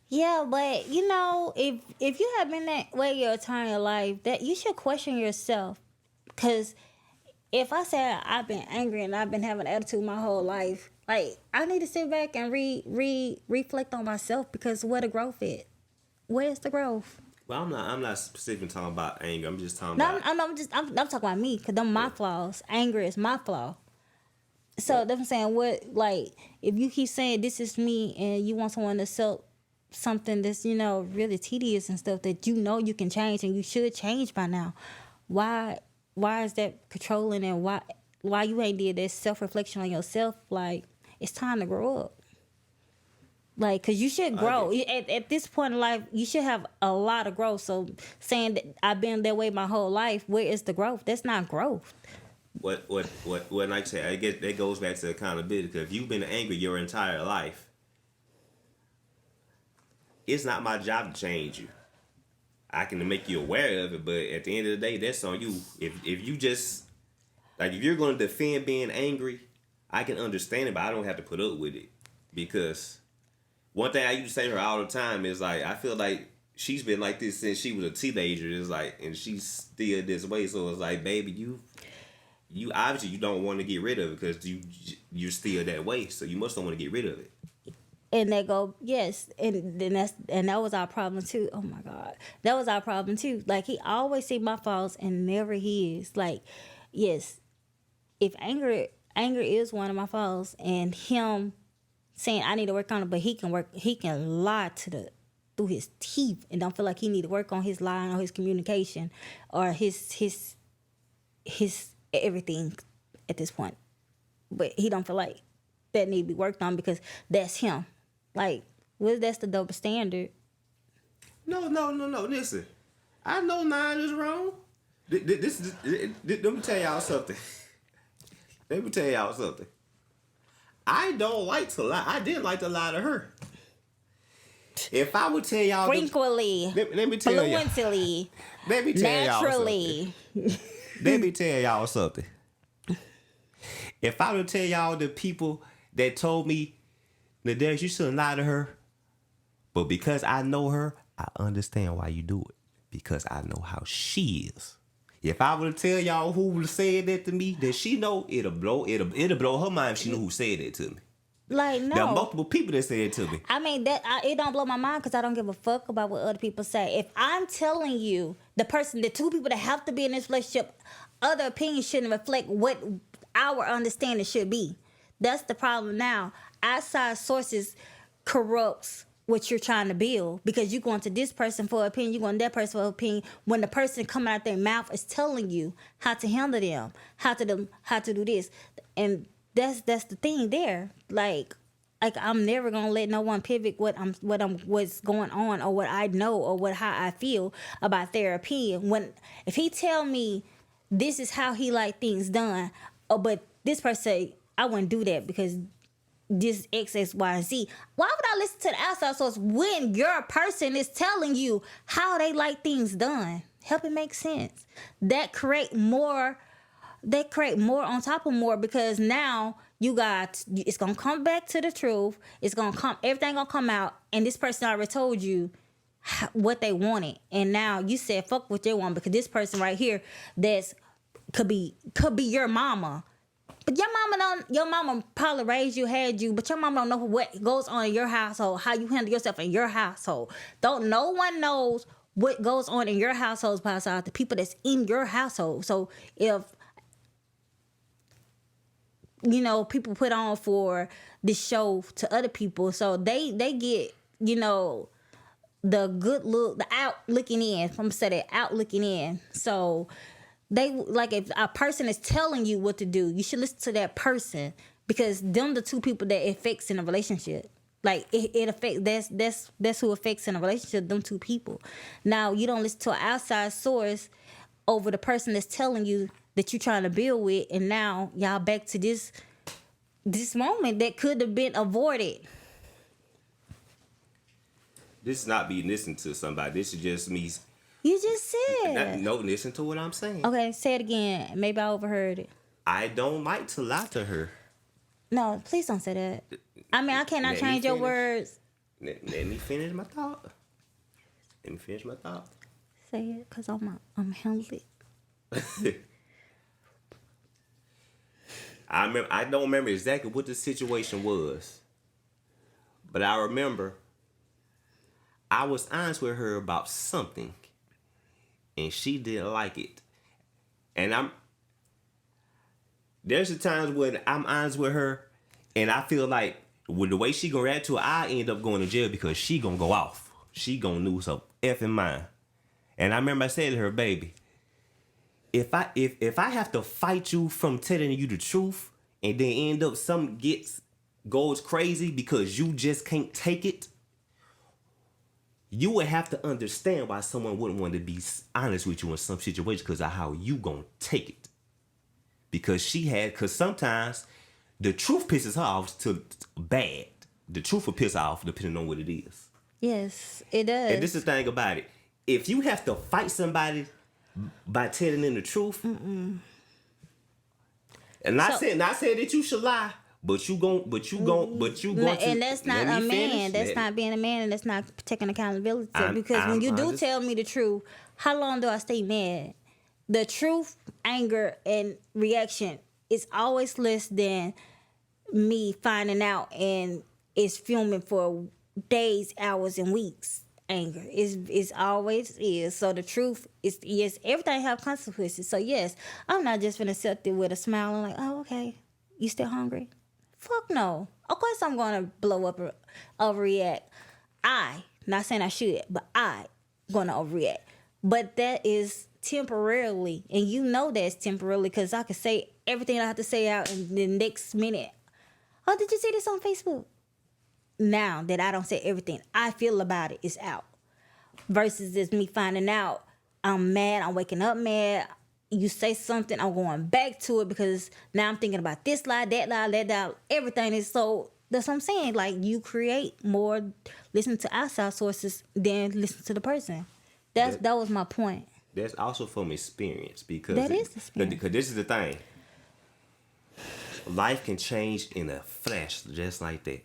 Yeah, but you know, if you have been that way your entire life, that you should question yourself. Because if I say I've been angry and I've been having attitude my whole life, like, I need to sit back and reflect on myself, because where the growth is. Where's the growth? Well, I'm not specifically talking about anger. I'm just talking No, about. I'm talking about me, because them my flaws. Anger is my flaw. So that's what I'm saying. What, like, if you keep saying this is me and you want someone to sell something that's, you know, really tedious and stuff that you know you can change and you should change by now, why is that controlling, and why you ain't did that self-reflection on yourself? Like, it's time to grow up. Like, because you should grow. At this point in life, you should have a lot of growth. So saying that I've been that way my whole life, where is the growth? That's not growth. What like I say, I guess that goes back to accountability. Because if you've been angry your entire life, it's not my job to change you. I can make you aware of it, but at the end of the day, that's on you. If you just, like, if you're going to defend being angry, I can understand it, but I don't have to put up with it. Because one thing I used to say to her all the time is, like, I feel like she's been like this since she was a teenager. It's like, and she's still this way. So it's like, baby, you obviously you don't want to get rid of it because you're still that way. So you must don't want to get rid of it. And they go, yes, and then that was our problem too. Oh my God, that was our problem too. Like, he always see my faults and never his. Like, yes, if anger is one of my faults, and him saying I need to work on it, but he can lie through his teeth and don't feel like he need to work on his lying or his communication or his everything at this point. But he don't feel like that need to be worked on because that's him. Like, that's the double standard. No. Listen, I know 9 is wrong. Let me tell y'all something. I don't like to lie. I didn't like to lie to her. If I would tell y'all... Frequently. Let me tell y'all. Fluently. Let me tell naturally. y'all something. Let me tell y'all something. If I would tell y'all the people that told me, Nadarius, you shouldn't lie to her. But because I know her, I understand why you do it. Because I know how she is. If I were to tell y'all who would have said that to me, that she know, it'll blow her mind if she knew who said that to me. Like, no. There are multiple people that said it to me. I mean, it don't blow my mind because I don't give a fuck about what other people say. If I'm telling you, the two people that have to be in this relationship, other opinions shouldn't reflect what our understanding should be. That's the problem now. Outside sources corrupts what you're trying to build because you're going to this person for opinion, you're going to that person for opinion. When the person coming out their mouth is telling you how to handle them, how to do this, and that's the thing there. Like, like I'm never gonna let no one pivot what's going on or what I know or how I feel about their opinion. If he tell me this is how he like things done, but this person say I wouldn't do that because this X, Y, and Z. Why would I listen to the outside source when your person is telling you how they like things done? Help it make sense. That create more on top of more, because now it's gonna come back to the truth. Everything gonna come out, and this person already told you what they wanted, and now you said fuck what they want because this person right here could be your mama. But your mama probably raised you, had you, but your mama don't know what goes on in your household, how you handle yourself in your household. No one knows what goes on in your household besides the people that's in your household. So if people put on for this show to other people, so they get the good look, the out looking in. I'm gonna say that, out looking in. So they like, if a person is telling you what to do, you should listen to that person, because them the two people that it affects in a relationship. Like it affects, that's who affects in a relationship, them two people. Now you don't listen to an outside source over the person that's telling you that you're trying to build with, and now y'all back to this moment that could have been avoided. This is not me listening to somebody. This is just me. You just said. No, listen to what I'm saying. Okay, say it again. Maybe I overheard it. I don't like to lie to her. No, please don't say that. I mean, I cannot change your words. Let me finish my thought. Say it, because I'm handling it. I don't remember exactly what the situation was, but I remember I was honest with her about something, and she didn't like it. And there's the times when I'm honest with her, and I feel like with the way she gonna react to it, I end up going to jail because she gonna go off. She gonna lose her effing mind. And I remember I said to her, baby, if I have to fight you from telling you the truth, and then end up something goes crazy because you just can't take it, you would have to understand why someone wouldn't want to be honest with you in some situations because of how you gonna take it. Because sometimes the truth pisses her off to bad. The truth will piss her off depending on what it is. Yes, it does. And this is the thing about it. If you have to fight somebody by telling them the truth, and not saying that you should lie, but you going and that's not a man. That's not being a man, and that's not taking accountability. Because when you do tell me the truth, how long do I stay mad? The truth, anger, and reaction is always less than me finding out and it's fuming for days, hours, and weeks. Anger is always is. So the truth is, yes, everything have consequences. So yes, I'm not just gonna sit there with a smile and like, oh, okay, you still hungry? Fuck no. Of course I'm gonna blow up or overreact. Not saying I should, but I gonna overreact. But that is temporarily, and you know that's temporarily, because I can say everything I have to say out in the next minute. Oh, did you see this on Facebook? Now that I don't say everything I feel about it is out, versus just me finding out I'm mad, I'm waking up mad. You say something, I'm going back to it because now I'm thinking about this lie, that lie, everything is so. That's what I'm saying. Like, you create more, listen to outside sources than listen to the person. That was my point. That's also from experience, because that is experience. Because this is the thing. Life can change in a flash, just like that.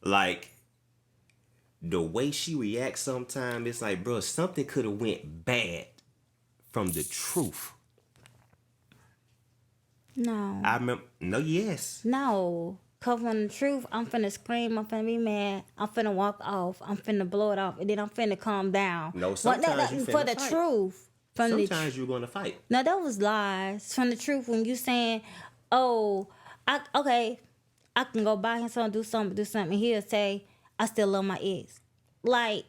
Like, the way she reacts sometimes, it's like, bro, something could have went bad from the truth. No. I remember, yes. No. Covering the truth, I'm finna scream, I'm finna be mad, I'm finna walk off, I'm finna blow it off, and then I'm finna calm down. No, sometimes you finna for the fight. Truth. Sometimes you're gonna fight. No, that was lies. From the truth, when you saying, oh, I can go buy him something, do something. He'll say, I still love my ex. Like,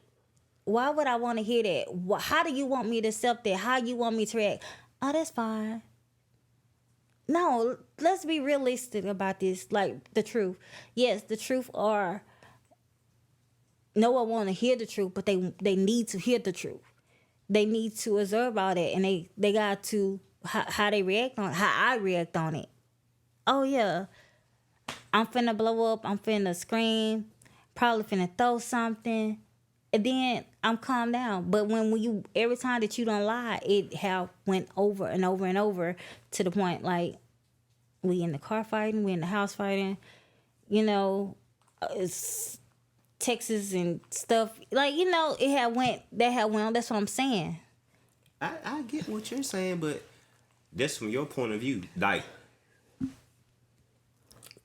why would I want to hear that? How do you want me to accept that? How you want me to react? Oh, that's fine. no, let's be realistic about this. Like the truth. Yes, the truth are no one want to hear the truth, but they need to hear the truth. They need to observe all that, and they got to how they react on it, how I react on it. Oh yeah, I'm finna blow up. I'm finna scream. Probably finna throw something, and then I'm calm down. But when you every time that you don't lie, it have went over and over and over to the point like we in the car fighting, we in the house fighting. You know, it's Texas and stuff. Like it had went. That's what I'm saying. I get what you're saying, but that's from your point of view. Like,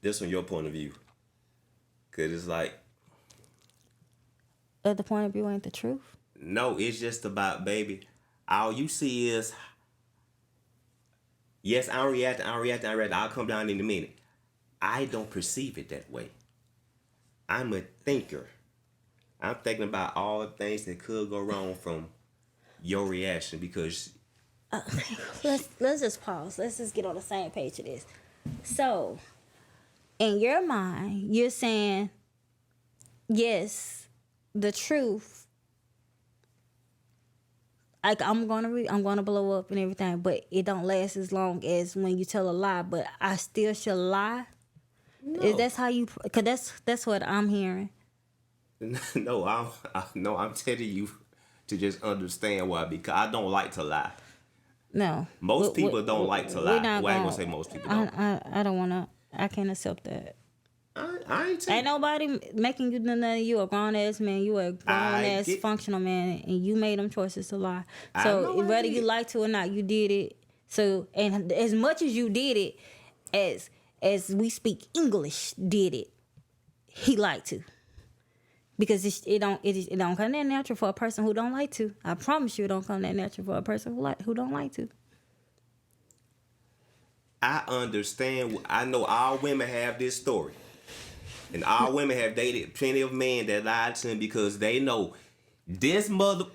this from your point of view. Because it's like... But the point of view ain't the truth. No, it's just about, baby, all you see is... Yes, I'm reacting. I'll come down in a minute. I don't perceive it that way. I'm a thinker. I'm thinking about all the things that could go wrong from your reaction because... Let's just pause. Let's just get on the same page of this. So, in your mind, you're saying, yes, the truth. Like I'm gonna blow up and everything, but it don't last as long as when you tell a lie. But I still should lie. No. Is that's how you? Cause that's what I'm hearing. No, I'm telling you to just understand why, because I don't like to lie. No. Most people don't like to lie. Well, I ain't gonna say most people don't. I don't wanna. I can't accept that. I ain't nobody making you do nothing. You a grown ass man. You a grown ass functional man, and you made them choices to lie. So whether you like to or not, you did it. So and as much as you did it, as we speak English, did it. He liked to. Because it don't come that natural for a person who don't like to. I promise you, it don't come that natural for a person who don't like to. I understand. I know all women have this story, and all women have dated plenty of men that lied to them because they know this mother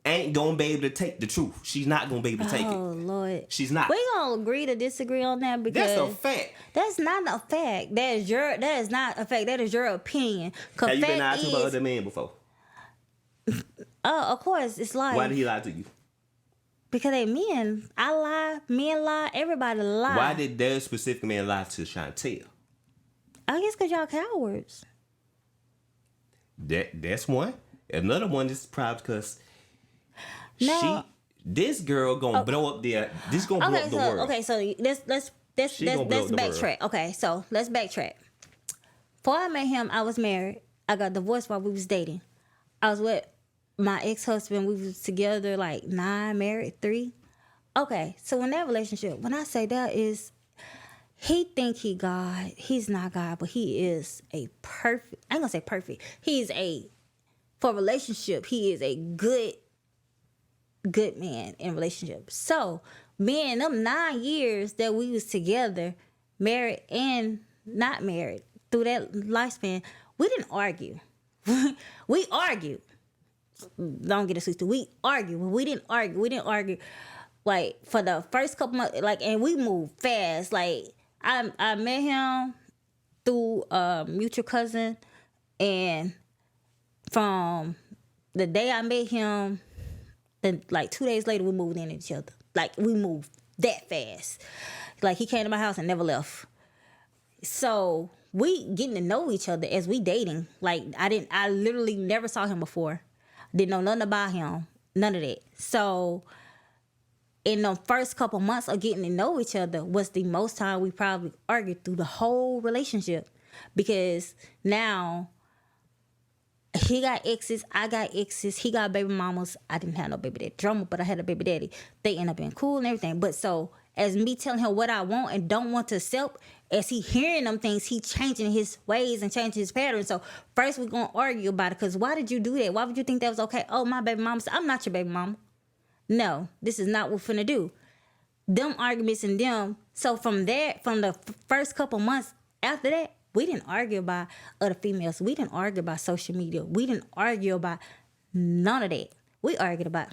ain't gonna be able to take the truth. She's not gonna be able to take it. Oh Lord, she's not. We gonna agree to disagree on that because that's a fact. That's not a fact. That is not a fact. That is your opinion. Have you been lied to by other men before? Of course, it's like. Why did he lie to you? Because they men. I lie. Men lie. Everybody lie. Why did that specific man lie to Chantel? I guess because y'all cowards. That's one. Another one is probably because. No. This girl gonna blow up the. This gonna blow up the world. Okay, so let's backtrack. Okay, so let's backtrack. Before I met him, I was married. I got divorced while we was dating. I was with my ex-husband. We was together like 9, married 3. Okay, so in that relationship, when I say that is, he think he God. He's not God, but he is a perfect. I ain't gonna say perfect. For relationship, he is a good man in relationship. So me and them 9 years that we was together, married and not married, through that lifespan, we didn't argue. We argued. Don't get it twisted. We argued, but we didn't argue. Like for the first couple months, like, and we moved fast. Like I met him through a mutual cousin, and from the day I met him, then like 2 days later we moved in each other. Like we moved that fast. Like he came to my house and never left. So we getting to know each other as we dating. Like I literally never saw him before. Didn't know nothing about him. None of that. So in the first couple months of getting to know each other was the most time we probably argued through the whole relationship. Because now he got exes, I got exes, he got baby mamas. I didn't have no baby daddy drama, but I had a baby daddy. They end up being cool and everything. But so as me telling him what I want and don't want to accept, as he hearing them things, he changing his ways and changing his patterns. So first we're going to argue about it, because why did you do that? Why would you think that was okay? Oh, my baby mama said, I'm not your baby mama. No, this is not what we're finna do. Them arguments and them. So from the first couple months after that, we didn't argue about other females. We didn't argue about social media. We didn't argue about none of that. We argued about,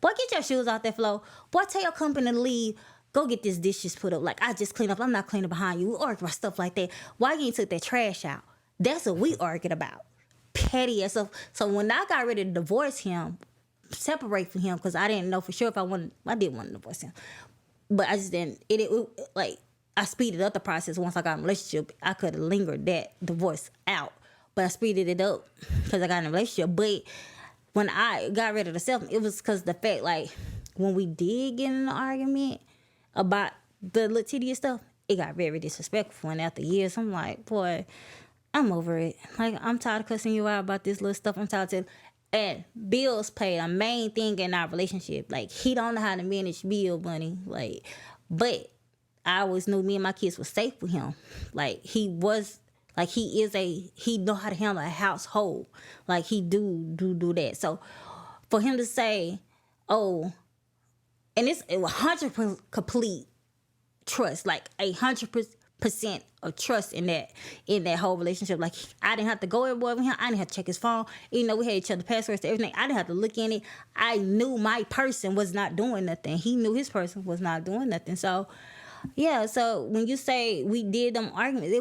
boy, get your shoes off that floor. Boy, tell your company to leave. go get this dishes put up. Like, I just clean up. I'm not cleaning behind you. We argue about stuff like that. Why you ain't took that trash out? That's what we argued about. Petty ass stuff. So when I got ready to divorce him, separate from him, because I didn't know for sure if I did want to divorce him. But I just didn't, like, I speeded up the process once I got in a relationship. I could have lingered that divorce out. But I speeded it up because I got in a relationship. But when I got rid of the self, it was because the fact, like, when we did get in an argument about the little tedious stuff, it got very disrespectful. And after years, I'm like, boy, I'm over it. Like, I'm tired of cussing you out about this little stuff. I'm tired of... And bills played a main thing in our relationship. Like, he don't know how to manage bill money. Like, but I always knew me and my kids were safe with him. Like, he know how to handle a household. Like, he do that. So for him to say, oh, and it was 100% complete trust, like 100% of trust in that whole relationship. Like, I didn't have to go everywhere with him. I didn't have to check his phone. Even though we had each other passwords to everything, I didn't have to look in it. I knew my person was not doing nothing. He knew his person was not doing nothing. So yeah, so when you say we did them arguments,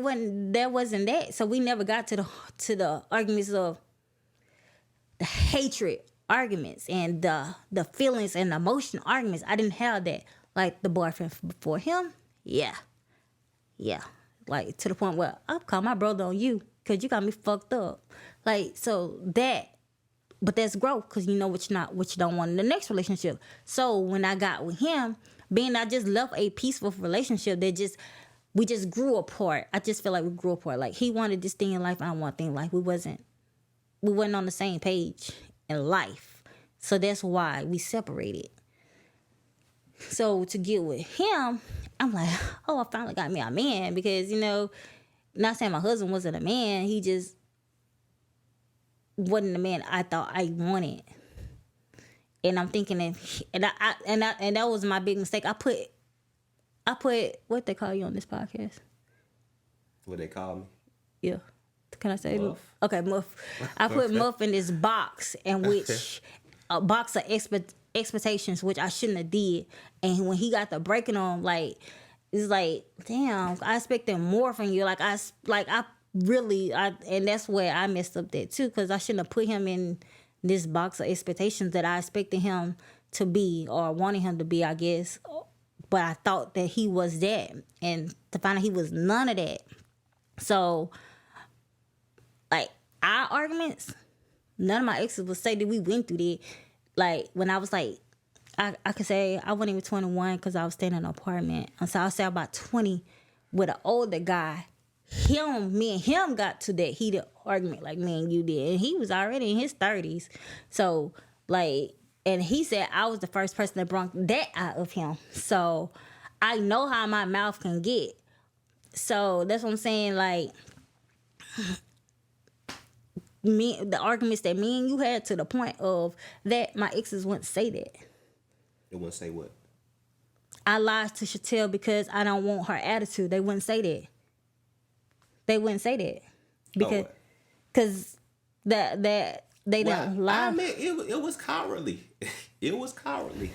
there wasn't that. So we never got to the arguments of the hatred arguments and the feelings and the emotion arguments. I didn't have that. Like the boyfriend before him, yeah. Like, to the point where I'll call my brother on you because you got me fucked up. Like, so that, but that's growth because you know what you don't want in the next relationship. So when I got with him, being I just left a peaceful relationship we just grew apart. I just feel like we grew apart. Like, he wanted this thing in life, I want thing in life. We wasn't on the same page in life. So that's why we separated. So to get with him, I'm like, oh, I finally got me a man because, not saying my husband wasn't a man, he just wasn't the man I thought I wanted. And I'm thinking and that was my big mistake. I put what they call you on this podcast? What they call me? Yeah. Can I say Muff? Okay, Muff. I put Muff in this box in which a box of expectations, which I shouldn't have did. And when he got the breaking on, like, it's like, damn, I expected more from you. And that's where I messed up that too, because I shouldn't have put him in this box of expectations that I expected him to be or wanted him to be, I guess. But I thought that he was that, and to find out he was none of that. So, like, our arguments, none of my exes would say that we went through that. Like, when I was like, I could say I wasn't even 21 because I was staying in an apartment. And so I'll say about 20 with an older guy. Me and him got to that heated argument like me and you did. And he was already in his 30s. So, like, and he said I was the first person that brought that out of him. So I know how my mouth can get. So that's what I'm saying. Like, the arguments that me and you had to the point of that my exes wouldn't say that. They wouldn't say what? I lied to Chantel because I don't want her attitude. They wouldn't say that. They wouldn't say that because that they don't lie. I mean, it was cowardly. It was cowardly.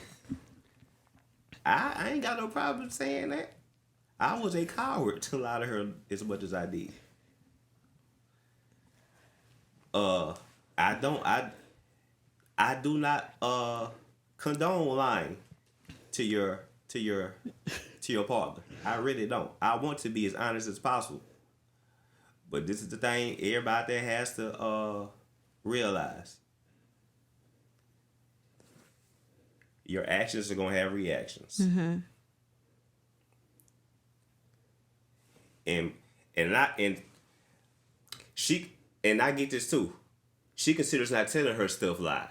I ain't got no problem saying that. I was a coward to lie to her as much as I did. I do not condone lying to your partner. I really don't. I want to be as honest as possible. But this is the thing everybody there has to realize. Your actions are gonna have reactions. Mm-hmm. And I get this too. She considers not telling her stuff lies.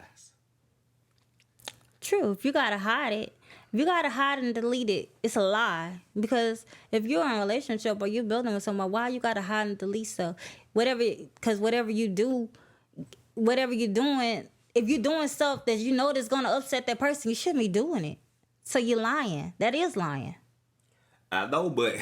True. If you gotta hide it, if you gotta hide and delete it, it's a lie. Because if you're in a relationship or you're building with someone, why you gotta hide and delete stuff? Because whatever you do, whatever you're doing, if you're doing stuff that you know that's gonna upset that person, you shouldn't be doing it. So you're lying. That is lying. I know, but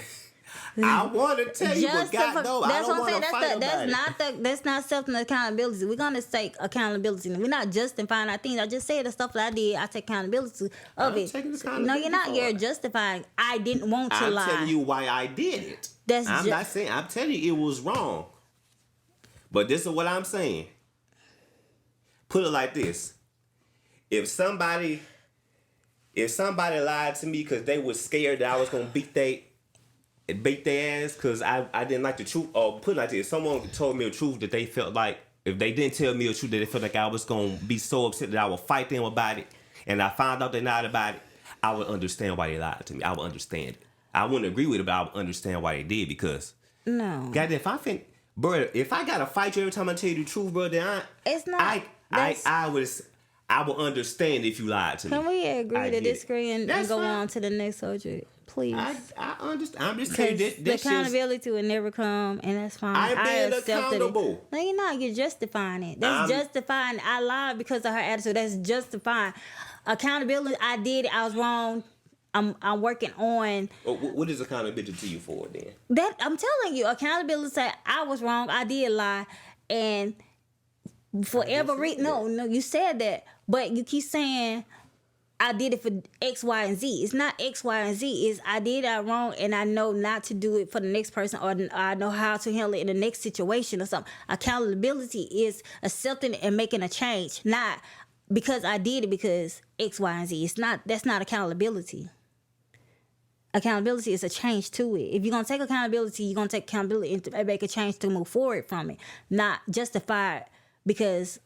I want to tell you, but God, no, I don't want to fight nobody. That's not self-accountability. We're going to take accountability. We're not justifying our things. I just said the stuff that I did. I take accountability of it. No, you're not. You're justifying. I didn't want to lie. I'm telling you why I did it. I'm not saying. I'm telling you it was wrong. But this is what I'm saying. Put it like this. If somebody lied to me because they were scared that I was going to beat their ass because I didn't like the truth, or put it like this, if someone told me the truth that they felt like, if they didn't tell me the truth that they felt like I was going to be so upset that I would fight them about it, and I found out they lied about it, I would understand why they lied to me. I would understand it. I wouldn't agree with it, but I would understand why they did, because goddamn, if I gotta fight you every time I tell you the truth, bro, then I will understand if you lied to me. Can we agree to disagree and go on to the next subject, please? I understand. I'm just saying that the accountability will never come, and that's fine. I'm being accountable. No, you're not. You're justifying it. That's justifying. I lied because of her attitude. That's justifying. Accountability. I did it. I was wrong. I'm working on. What is accountability to you for then? That I'm telling you, accountability say I was wrong. I did lie, and for every reason. No, you said that, but you keep saying I did it for X, Y, and Z. It's not X, Y, and Z. It's I did that wrong, and I know not to do it for the next person, or I know how to handle it in the next situation or something. Accountability is accepting and making a change, not because I did it because X, Y, and Z. It's not. That's not accountability. Accountability is a change to it. If you're going to take accountability, you're going to take accountability and make a change to move forward from it. Not justify it because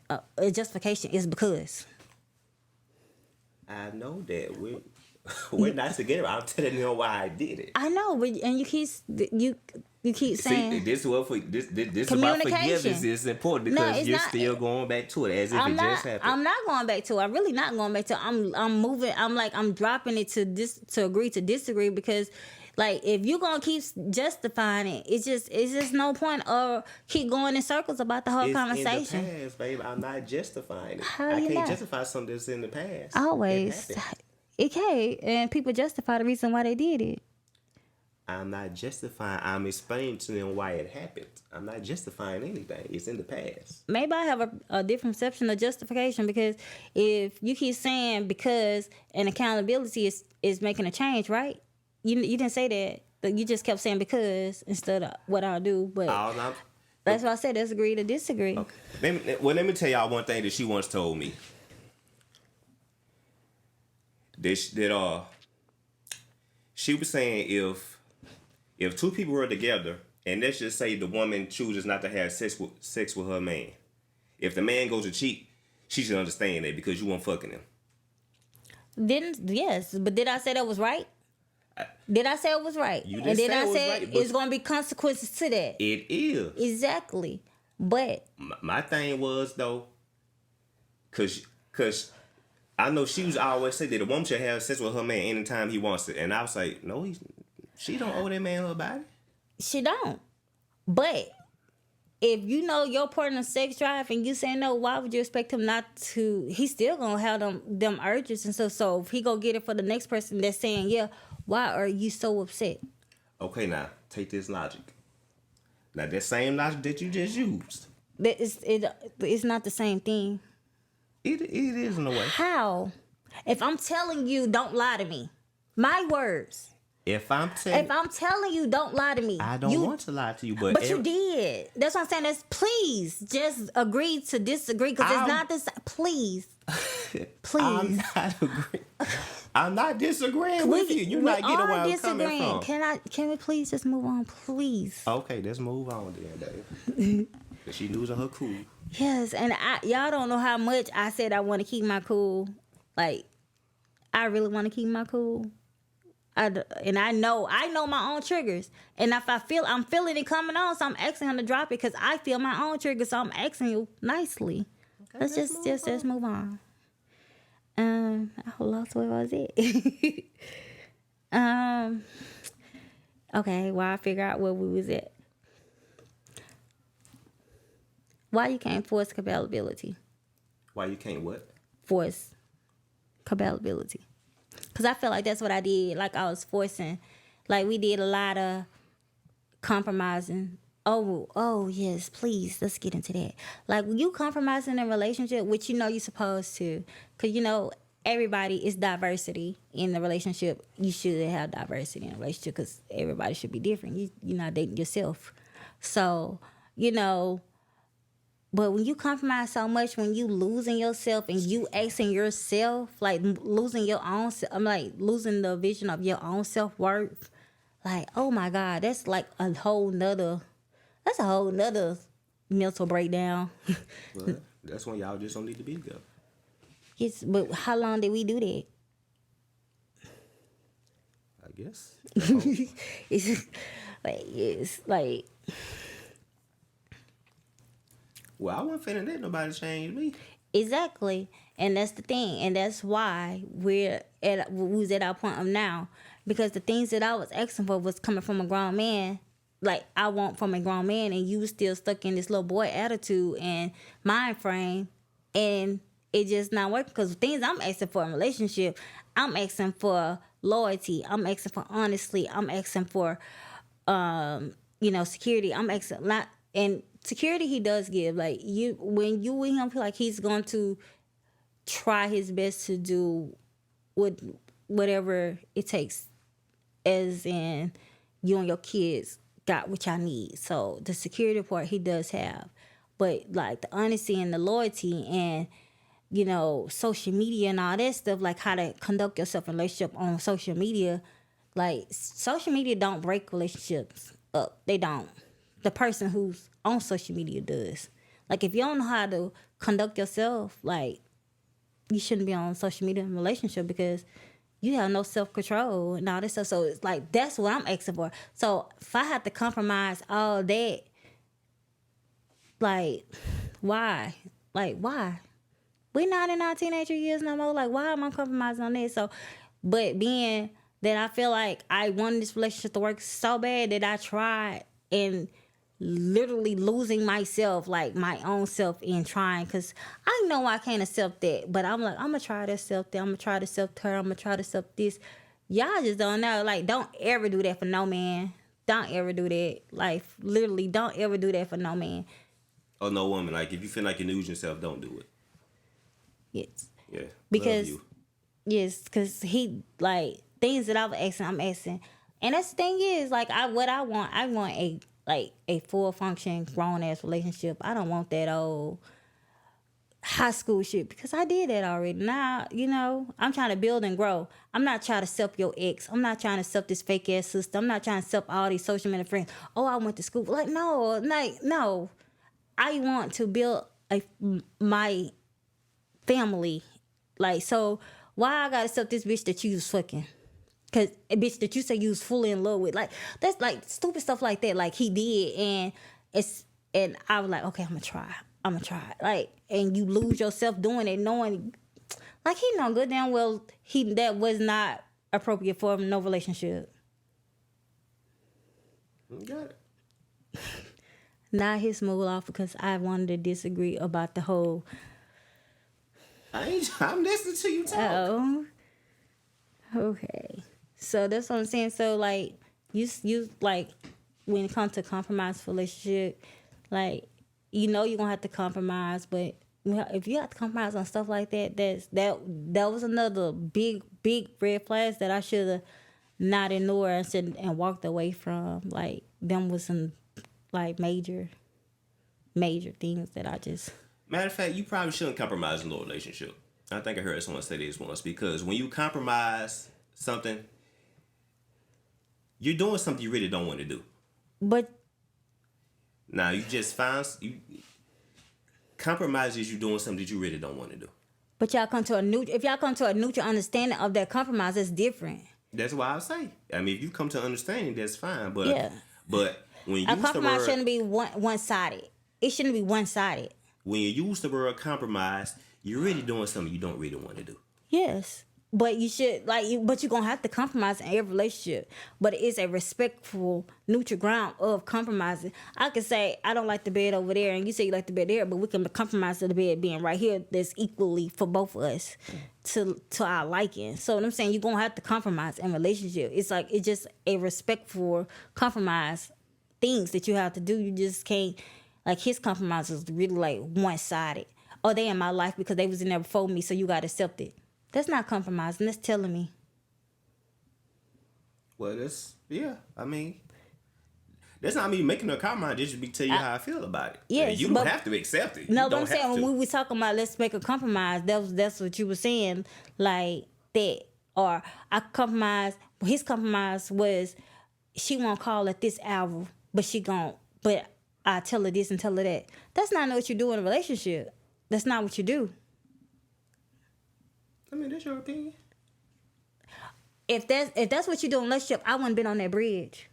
a justification is because. I know that. We're not together. I'm telling you why I did it. I know, but and you keep saying. See, this about forgiveness is important because you're still going back to it as if it just happened. I'm not going back to it. I'm really not going back to it. I'm moving. I'm dropping it to agree to disagree, because like if you're gonna keep justifying it, it's just no point or keep going in circles about the whole conversation. In the past, babe. I'm not justifying it. How I you can't not? justify something that's in the past. Always. It can't, and people justify the reason why they did it. I'm not justifying. I'm explaining to them why it happened. I'm not justifying anything. It's in the past. Maybe I have a different perception of justification, because if you keep saying because and accountability is making a change, right? You didn't say that. But you just kept saying because instead of what I'll do. But that's why I said let's agree to disagree. Okay. Let me tell y'all one thing that she once told me. She was saying if two people were together, and let's just say the woman chooses not to have sex with her man, if the man goes to cheat, she should understand that because you weren't fucking him. Yes, but did I say that was right? Did I say it was right? You didn't say it was right. It's going to be consequences to that? It is. Exactly. But my thing was though, cause I know she was always say that a woman should have sex with her man anytime he wants it. And I was like, no, she don't owe that man her body. She don't. But if you know your partner's sex drive and you say no, why would you expect him not to? He's still going to have them urges and stuff. So if he go get it for the next person that's saying, yeah, why are you so upset? Okay, now, take this logic. Now, that same logic that you just used. It's not the same thing. It is in a way. How? If I'm telling you, don't lie to me. My words. If I'm telling you, don't lie to me. I don't want to lie to you, but you did. That's what I'm saying. Please just agree to disagree, because it's not the same. Please. Please. I'm not disagreeing with you. You're not getting where I'm coming from. Can we please just move on, please? Okay, let's move on then, babe. She losing her cool. Yes, and y'all don't know how much I said I want to keep my cool. Like, I really want to keep my cool. And I know my own triggers. And if I'm feeling it coming on, so I'm asking him to drop it because I feel my own triggers. So I'm asking you nicely. Okay, let's just move on. I lost where was it? Okay, well, I figure out where we was at. Why you can't force compatibility? Why you can't what? Force compatibility. Because I feel like that's what I did. Like I was forcing Like we did a lot of compromising. Oh yes, please, let's get into that. Like when you compromising in a relationship, which you know you're supposed to, because you know everybody is diversity in the relationship. You should have diversity in a relationship because everybody should be different. You're not dating yourself, so you know. But when you compromise so much, when you losing yourself and you asking yourself, like losing your own, I'm like losing the vision of your own self-worth. Like, oh my God, that's like a whole nother mental breakdown. Well, that's when y'all just don't need to be together. Yes, but how long did we do that? I guess. It's like Well, I wasn't finna let nobody change me. exactly, and that's the thing, and that's why we was at our point of now, because the things that I was asking for was coming from a grown man. Like I want from a grown man, and you still stuck in this little boy attitude and mind frame, and it just not working. Because things I'm asking for in a relationship, I'm asking for loyalty, I'm asking for honesty, I'm asking for security. I'm asking not, and security he does give. Like you, when you with him, feel like he's going to try his best to do whatever it takes, as in you and your kids got what y'all need. So the security part he does have, but like the honesty and the loyalty and social media and all that stuff, like how to conduct yourself in a relationship on social media. Like social media don't break relationships up. They don't. The person who's on social media does. Like if you don't know how to conduct yourself, like you shouldn't be on social media in a relationship because you have no self-control and all this stuff. So it's like, that's what I'm asking for. So if I have to compromise all that, like, why? Like, why? We're not in our teenager years no more. Like, why am I compromising on that? So, but being that I feel like I wanted this relationship to work so bad that I tried and literally losing myself, like my own self in trying, because I know I can't accept that, but I'm like, I'm gonna try to accept that, I'm gonna try to accept her, I'm gonna try to accept this. Y'all just don't know. Like, don't ever do that for no man. Don't ever do that. Like, literally, don't ever do that for no man. Or no woman. Like, if you feel like you're losing yourself, don't do it. Yes. Yeah. Because love you. yes, because he, like, things that I was asking, I'm asking, and that's the thing is, like, I want a full function grown ass relationship. I don't want that old high school shit, because I did that already. Now, I'm trying to build and grow. I'm not trying to accept your ex. I'm not trying to accept this fake ass sister. I'm not trying to accept all these social media friends. Oh, I went to school. Like, no. I want to build my family. Like, so why I gotta accept this bitch that you was fucking? Cause a bitch that you say you was fully in love with, like, that's like stupid stuff like that. Like he did, and I was like, okay, I'm gonna try. Like, and you lose yourself doing it, knowing, like, he know good damn well that was not appropriate for no relationship. Got it. Not his smooth off because I wanted to disagree about the whole. I'm listening to you talk. Oh, okay. So that's what I'm saying. So like you like when it comes to compromise for relationship, like you're gonna have to compromise, but if you have to compromise on stuff like that, that was another big red flags that I should have not ignored and walked away from. Like them was some like major things that I just. Matter of fact, you probably shouldn't compromise in a relationship. I think I heard someone say this once, because when you compromise something, you're doing something you really don't want to do. But now you just compromise is you doing something that you really don't want to do. But if y'all come to a neutral understanding of that compromise, it's different. That's why I say. I mean, if you come to understanding, that's fine. But yeah. But when you use compromise the word, shouldn't be one-sided. It shouldn't be one-sided. When you use the word compromise, you're really doing something you don't really want to do. Yes. But you should but you're gonna have to compromise in every relationship. But it's a respectful, neutral ground of compromising. I could say I don't like the bed over there, and you say you like the bed there, but we can compromise to the bed being right here. That's equally for both of us to our liking. So what I'm saying, you're gonna have to compromise in relationship. It's like it's just a respectful compromise things that you have to do. You just can't like his compromise is really like one sided. Oh, they in my life because they was in there before me, so you gotta accept it. That's not compromising. That's telling me. Well, I mean, that's not me making a compromise. Just be tell you how I feel about it. Yes, you don't have to accept it. No, you but I'm saying when we was talking about let's make a compromise, that's what you were saying, like that. Or I compromise. His compromise was she won't call at this hour, but I tell her this and tell her that. That's not what you do in a relationship. That's not what you do. I mean, that's your opinion. If that's what you do in a relationship, I wouldn't been on that bridge.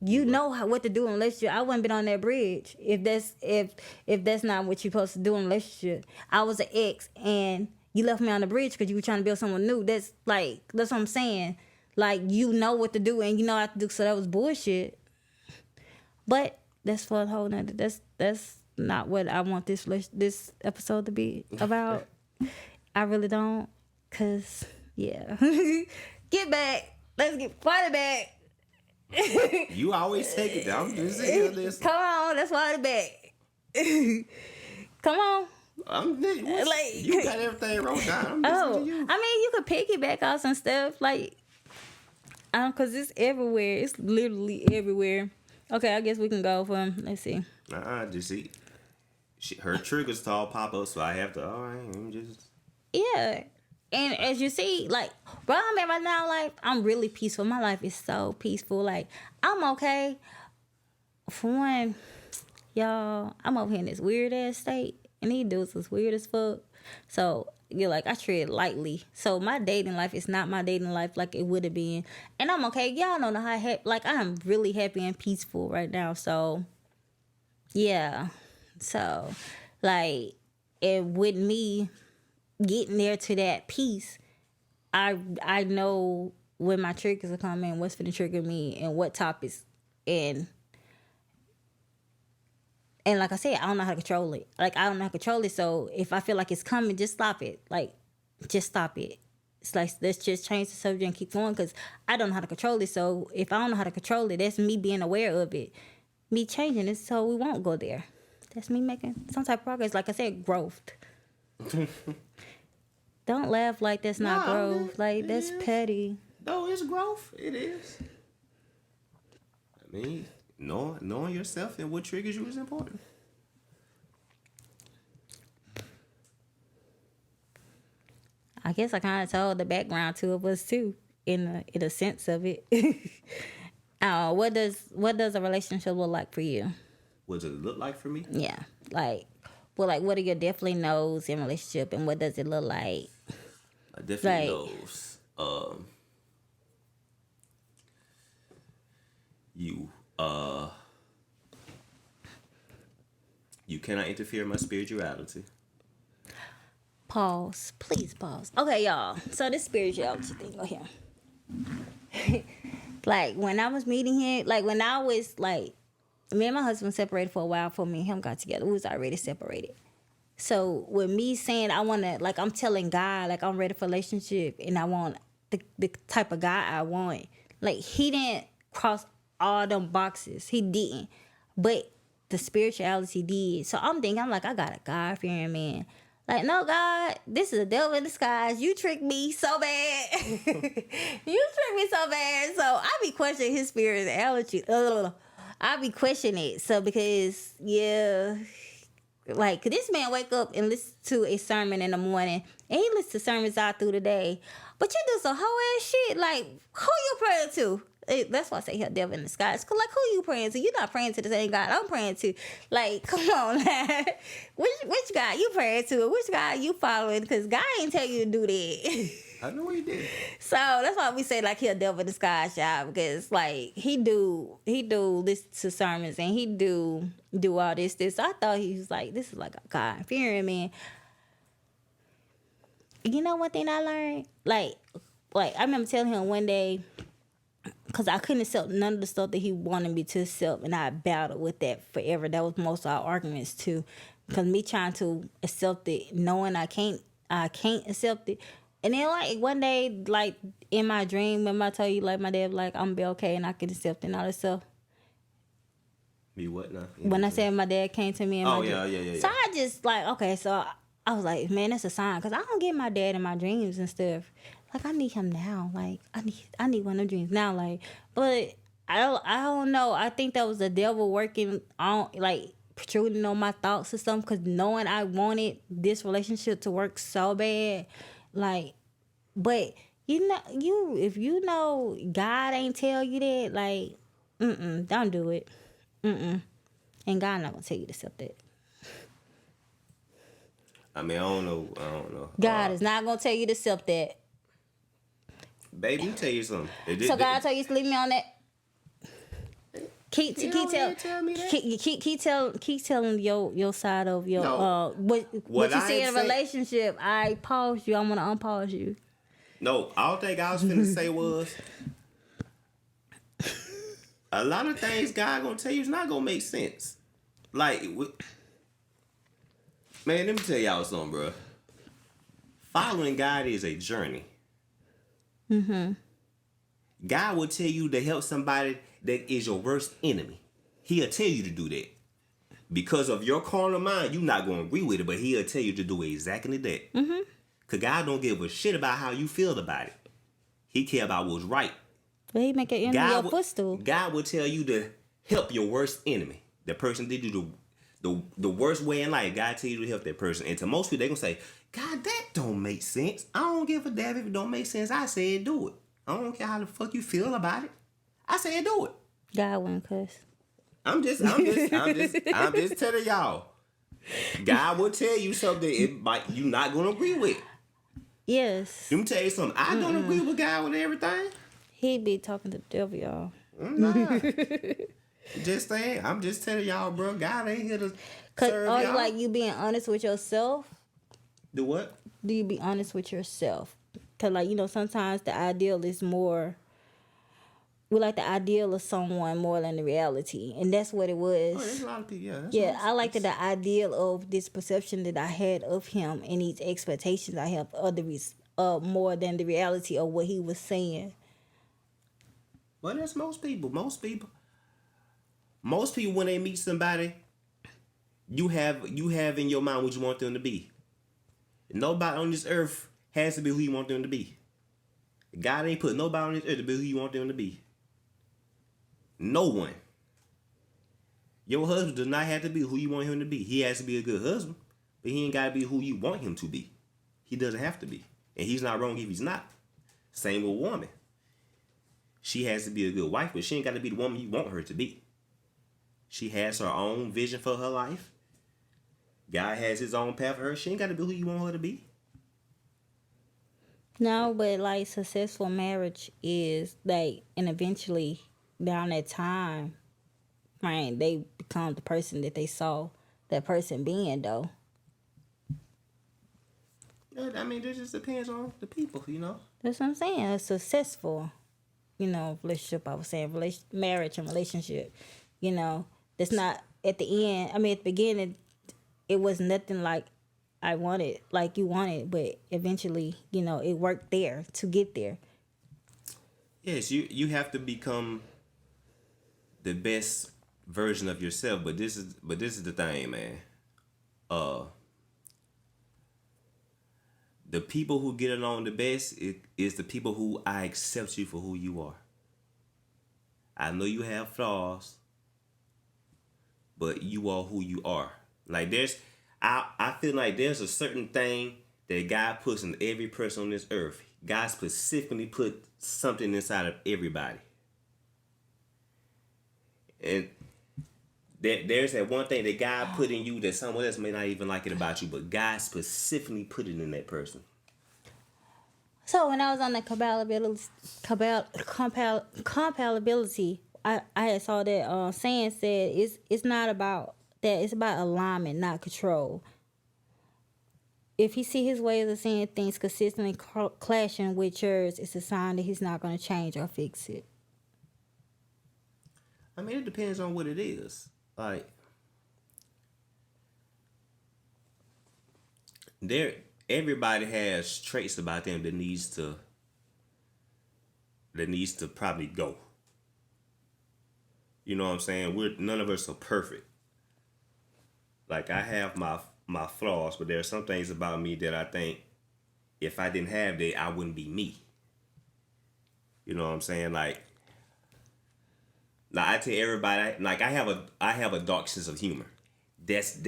You know what to do in a relationship. I wouldn't been on that bridge if that's not what you're supposed to do in a relationship. I was an ex and you left me on the bridge because you were trying to build someone new. That's what I'm saying. Like, you know what to do and you know what to do. So that was bullshit. But that's for a whole nother. That's not what I want this episode to be about. I really don't. Cause yeah, get back. Let's get party back. You always take it down. Come on, let's party back. Come on. You got everything wrote down. I'm listening to you. I mean, you could piggyback off some stuff like, cause it's everywhere. It's literally everywhere. Okay, I guess we can go from. Let's see. Just see. Her triggers all pop up, so I have to. All right, I'm just. Yeah. And as you see, like, where I'm at right now, like, I'm really peaceful. My life is so peaceful. Like, I'm okay. For one, y'all, I'm over here in this weird-ass state. And these dudes is weird as fuck. So, you're like, I tread lightly. So, my dating life is not my dating life like it would have been. And I'm okay. Y'all don't know how I'm really happy and peaceful right now. So, yeah. So, like, and with me getting there to that peace, I know when my triggers are coming, what's going to trigger me, and what topics, and like I said, I don't know how to control it. Like, I don't know how to control it. So if I feel like it's coming, just stop it. Like, just stop it. It's like, let's just change the subject and keep going, because I don't know how to control it. So if I don't know how to control it, that's me being aware of it, me changing it, so we won't go there. That's me making some type of progress. Like I said, growth. Don't laugh like that's not growth. Like, that's petty. No, it's growth. It is. I mean, knowing yourself and what triggers you is important. I guess I kind of told the background to of us too, in a sense of it. What does a relationship look like for you? What does it look like for me? Yeah, what are your definitely knows in a relationship, and what does it look like? I definitely knows. You cannot interfere in my spirituality. Pause. Please pause. Okay, y'all. So this spirituality thing go here. Like, when I was meeting him, like, when I was, like, me and my husband separated for a while before me and him got together. We was already separated. So with me saying I want to, like, I'm telling God, like, I'm ready for a relationship and I want the type of guy I want. Like, he didn't cross all them boxes. He didn't. But the spirituality did. So I'm like, I got a God-fearing man. Like, no, God, this is a devil in disguise. You tricked me so bad. You tricked me so bad. So I be questioning his spirituality. I be questioning it. So because, yeah, like, this man wake up and listen to a sermon in the morning, and he listens to sermons out through the day. But you do some whole ass shit. Like, who you praying to? That's why I say he a devil in disguise. Cause, like, who you praying to? You're not praying to the same God I'm praying to. Like, come on, man. Which God you praying to? Which God you following? Because God ain't tell you to do that. I know he did. So that's why we say, like, he a devil in disguise, y'all. Because, like, he do listen to sermons and he do all this. So I thought he was like, this is like a God-fearing man. You know one thing I learned? Like, like I remember telling him one day, because I couldn't accept none of the stuff that he wanted me to accept, and I battled with that forever. That was most of our arguments too, because me trying to accept it, knowing I can't accept it. And then like one day, like in my dream, remember I told you like my dad was like I'm gonna be okay and I can accept it and all that stuff. Be what now? When I said my dad came to me in my dream. Yeah. So I just like, okay, so I was like, man, that's a sign, because I don't get my dad in my dreams and stuff. Like I need him now. Like I need one of them dreams now. Like, but I don't know. I think that was the devil working on, like, protruding on my thoughts or something, because knowing I wanted this relationship to work so bad, like, but if you know God ain't tell you that, like, don't do it. And God not gonna tell you to accept that. I mean, I don't know. God is not gonna tell you to accept that. Baby, let me tell you something. So God told you to leave me on that. Keep telling your side of your what you say in a relationship. I paused you. I'm gonna unpause you. No, all thing I was finna say was a lot of things God gonna tell you is not gonna make sense. Like, man, let me tell y'all something, bro. Following God is a journey. God will tell you to help somebody that is your worst enemy. He'll tell you to do that. Because of your carnal mind, you're not going to agree with it, but he'll tell you to do exactly that. Because God don't give a shit about how you feel about it. He care about what's right. But he make an enemy your footstool. God will tell you to help your worst enemy. The person did you the worst way in life. God tell you to help that person. And to most people, they going to say, God, that don't make sense. I don't give a damn if it don't make sense. I said do it. I don't care how the fuck you feel about it. I said do it. God wouldn't cuss. I'm just telling y'all. God will tell you something you not gonna agree with. Yes. Let me tell you something. I don't agree with God with everything. He be talking to the devil, y'all. Nah. Just saying. I'm just telling y'all, bro. God ain't here to serve y'all. Or like you being honest with yourself. Do what? Do you be honest with yourself? Because, like, you know, sometimes the ideal is more... We like the ideal of someone more than the reality. And that's what it was. Oh, there's a lot of people, I like the ideal of this perception that I had of him and these expectations I have of more than the reality of what he was saying. Well, that's most people. Most people, when they meet somebody, you have in your mind what you want them to be. Nobody on this earth has to be who you want them to be. God ain't put nobody on this earth to be who you want them to be. No one. Your husband does not have to be who you want him to be. He has to be a good husband, but he ain't got to be who you want him to be. He doesn't have to be. And he's not wrong if he's not. Same with a woman. She has to be a good wife, but she ain't got to be the woman you want her to be. She has her own vision for her life. God has his own path for her. She ain't got to be who you want her to be. No, but like successful marriage is like, and eventually down that time, right, they become the person that they saw that person being, though. I mean, it just depends on the people, you know. That's what I'm saying. A successful, relationship. I was saying marriage and relationship. That's not at the end. I mean, at the beginning, it was nothing like I wanted, like you wanted, but eventually, it worked there to get there. Yes, you have to become the best version of yourself, but this is the thing, man. The people who get along the best is the people who I accept you for who you are. I know you have flaws, but you are who you are. Like I feel like there's a certain thing that God puts in every person on this earth. God specifically put something inside of everybody. And there's that one thing that God put in you that someone else may not even like it about you, but God specifically put it in that person. So when I was on the compatibility, I had saw that saying said it's not about that. It's about alignment, not control. If he see his ways of seeing things consistently clashing with yours, it's a sign that he's not going to change or fix it. I mean, it depends on what it is. Like, everybody has traits about them that needs to probably go. You know what I'm saying? None of us are perfect. Like, I have my flaws, but there are some things about me that I think if I didn't have that, I wouldn't be me. You know what I'm saying? Like I tell everybody, like, I have a dark sense of humor. That's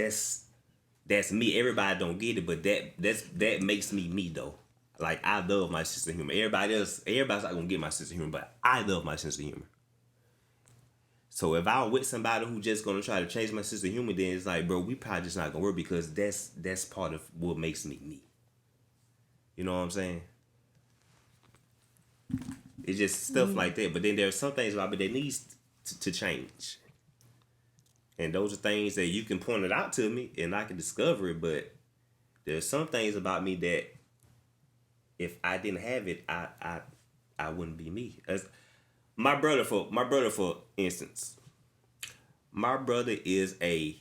me. Everybody don't get it, but that makes me though. Like, I love my sense of humor. Everybody's not gonna get my sense of humor, but I love my sense of humor. So if I'm with somebody who just gonna try to change my sense of humor, then it's like, bro, we probably just not gonna work, because that's part of what makes me me. You know what I'm saying? It's just stuff like that. But then there's some things about me that needs to change. And those are things that you can point it out to me and I can discover it. But there's some things about me that if I didn't have it, I wouldn't be me. As my brother, for instance, my brother he's a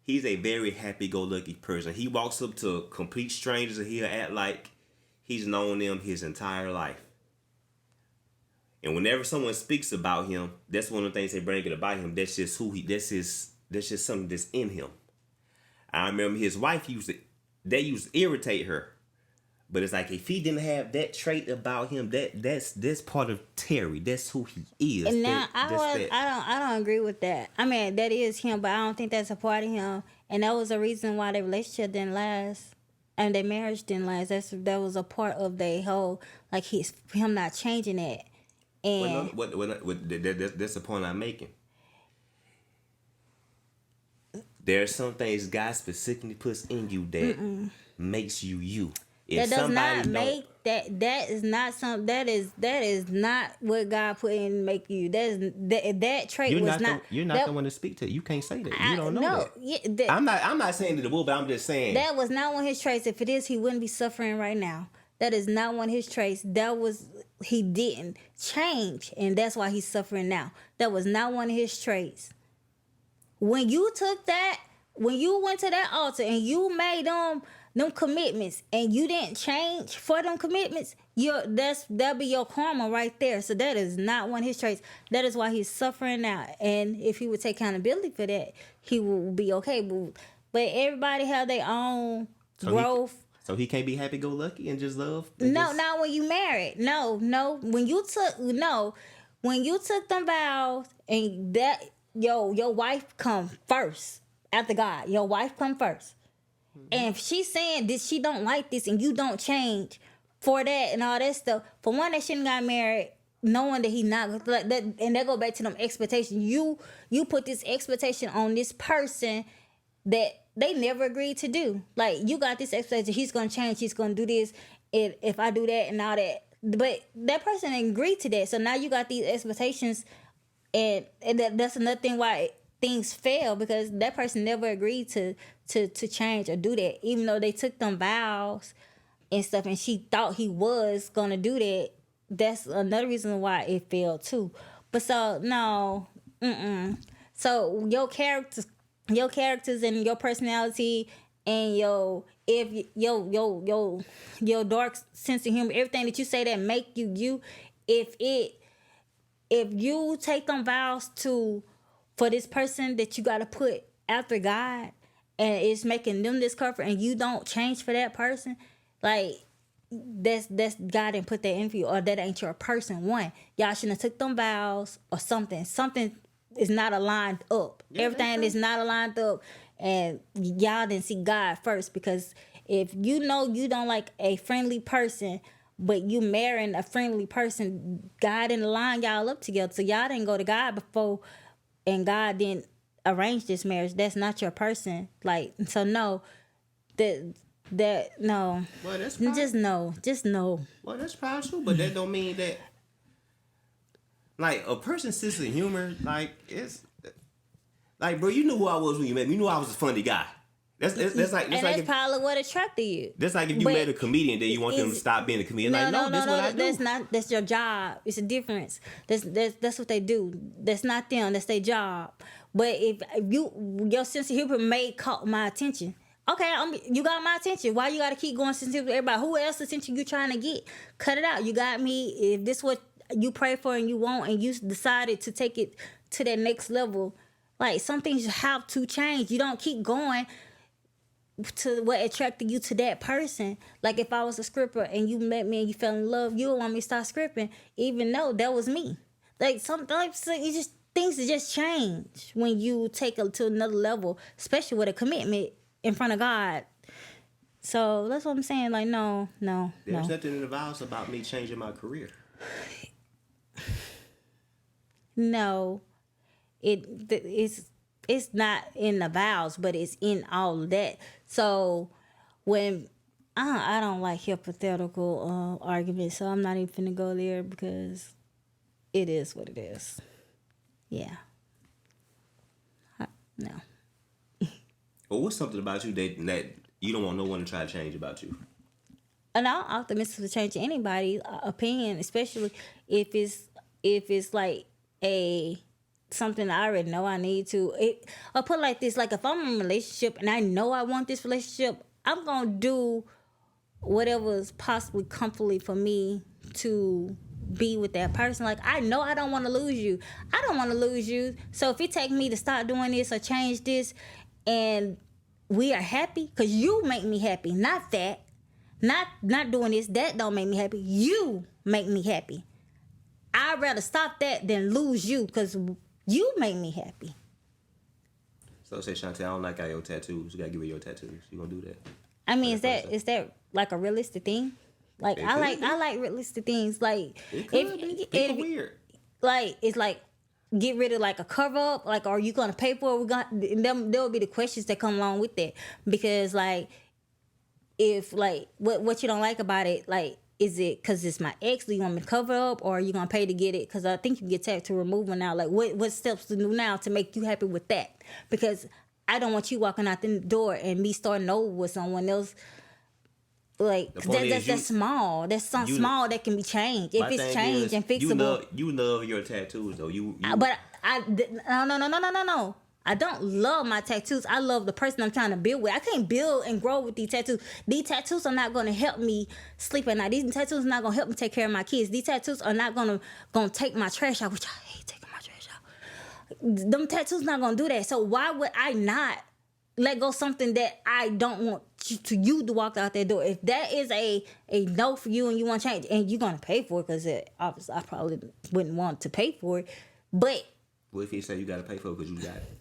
very happy-go-lucky person. He walks up to complete strangers and he'll act like he's known them his entire life. And whenever someone speaks about him, that's one of the things they bring it about him. That's just that's just something that's in him. I remember his wife used to irritate her. But it's like, if he didn't have that trait about him, that's part of Terry. That's who he is. And now I don't agree with that. I mean, that is him, but I don't think that's a part of him. And that was the reason why their relationship didn't last, and their marriage didn't last. That was a part of their whole, like, him not changing it. And that's the point I'm making. There are some things God specifically puts in you that makes you. If that does not make that is not some that is not what God put in to make you. That trait you're not the one to speak to. You can't say that. You don't know that. Yeah, I'm not saying to the bull, but I'm just saying that was not one of his traits. If it is, he wouldn't be suffering right now. That is not one of his traits. He didn't change, and that's why he's suffering now. That was not one of his traits. When you went to that altar and you made them commitments and you didn't change for them commitments, that'll be your karma right there. So that is not one of his traits. That is why he's suffering now. And if he would take accountability for that, he will be okay. But everybody have their own growth. So he can't be happy-go-lucky and just love? Not when you married. No. When you took them vows and that your wife come first after God. Your wife come first. And if she's saying that she don't like this and you don't change for that and all that stuff, for one, that shouldn't got married knowing that he not like that, and that go back to them expectations. You put this expectation on this person that they never agreed to do. Like, you got this expectation, he's gonna change, he's gonna do this, if I do that and all that. But that person didn't agree to that. So now you got these expectations, and that's another thing why things fail, because that person never agreed to change or do that, even though they took them vows and stuff, and she thought he was gonna do that. That's another reason why it failed too. But so no, so your characters and your personality and your dark sense of humor, everything that you say that make you, if you take them vows for this person that you got to put after God, and it's making them discomfort, and you don't change for that person, like, that's God didn't put that in for you, or that ain't your person. One, y'all shouldn't have took them vows, or something is not aligned up. Yeah, everything is not aligned up, and y'all didn't see God first. Because if you know you don't like a friendly person, but you marrying a friendly person, God didn't line y'all up together, so y'all didn't go to God before, and God didn't arrange this marriage. That's not your person. Like, so no, that no. Well, that's just no. Well, that's probably true, but that don't mean that, like, a person's sense of humor, like, it's like, bro, you knew who I was when you met me. You knew I was a funny guy. That's probably what attracted you. That's like if you met a comedian, then you want them to stop being a comedian. No, that's what I do. That's your job. It's a difference. That's what they do. That's not them. That's their job. But if your sense of humor caught my attention. Okay, you got my attention. Why you got to keep going sensitive to everybody? Who else's attention you trying to get? Cut it out. You got me. If this what you pray for and you want, and you decided to take it to that next level, like some things have to change. You don't keep going to what attracted you to that person. Like if I was a scripper and you met me and you fell in love, you don't want me to start scripting, even though that was me. Like sometimes things just change when you take it to another level, especially with a commitment in front of God. So that's what I'm saying. Like no. There's nothing in the vows about me changing my career. No, it's not in the vows, but it's in all of that. So when I don't like hypothetical arguments, so I'm not even finna go there because it is what it is. Yeah. No. Well, what's something about you that you don't want no one to try to change about you? And I'm optimistic to change anybody's opinion, especially if it's like something I already know I need to. I'll put it like this: like if I'm in a relationship and I know I want this relationship, I'm gonna do whatever is possibly comfortably for me to be with that person. Like I know I don't want to lose you. I don't want to lose you. So if it takes me to start doing this or change this, and we are happy, because you make me happy, not that. Not doing this, that don't make me happy. You make me happy. I'd rather stop that than lose you, because you make me happy. So say, Shantae, I don't like all your tattoos. You gotta give her your tattoos. You gonna do that? I mean, is that like a realistic thing? Like I like realistic things. Like it could be. People weird. Like it's like get rid of like a cover up. Like, are you gonna pay for it? There will be the questions that come along with that, because like if like what you don't like about it, like is it because it's my ex? Do you want me to cover up, or are you gonna pay to get it? Because I think you can get tagged to removal now. Like what steps to do now to make you happy with that? Because I don't want you walking out the door and me starting over with someone else. Like that's small. That's something small that can be changed. If it's changed and fixable. You love your tattoos though. But no. I don't love my tattoos. I love the person I'm trying to build with. I can't build and grow with these tattoos. These tattoos are not going to help me sleep at night. These tattoos are not going to help me take care of my kids. These tattoos are not going to take my trash out, which I hate taking my trash out. Them tattoos not going to do that. So why would I not let go something that I don't want you to walk out that door? If that is a no for you and you want to change, and you're going to pay for it, because obviously I probably wouldn't want to pay for it. But what if he say you got to pay for it because you got it?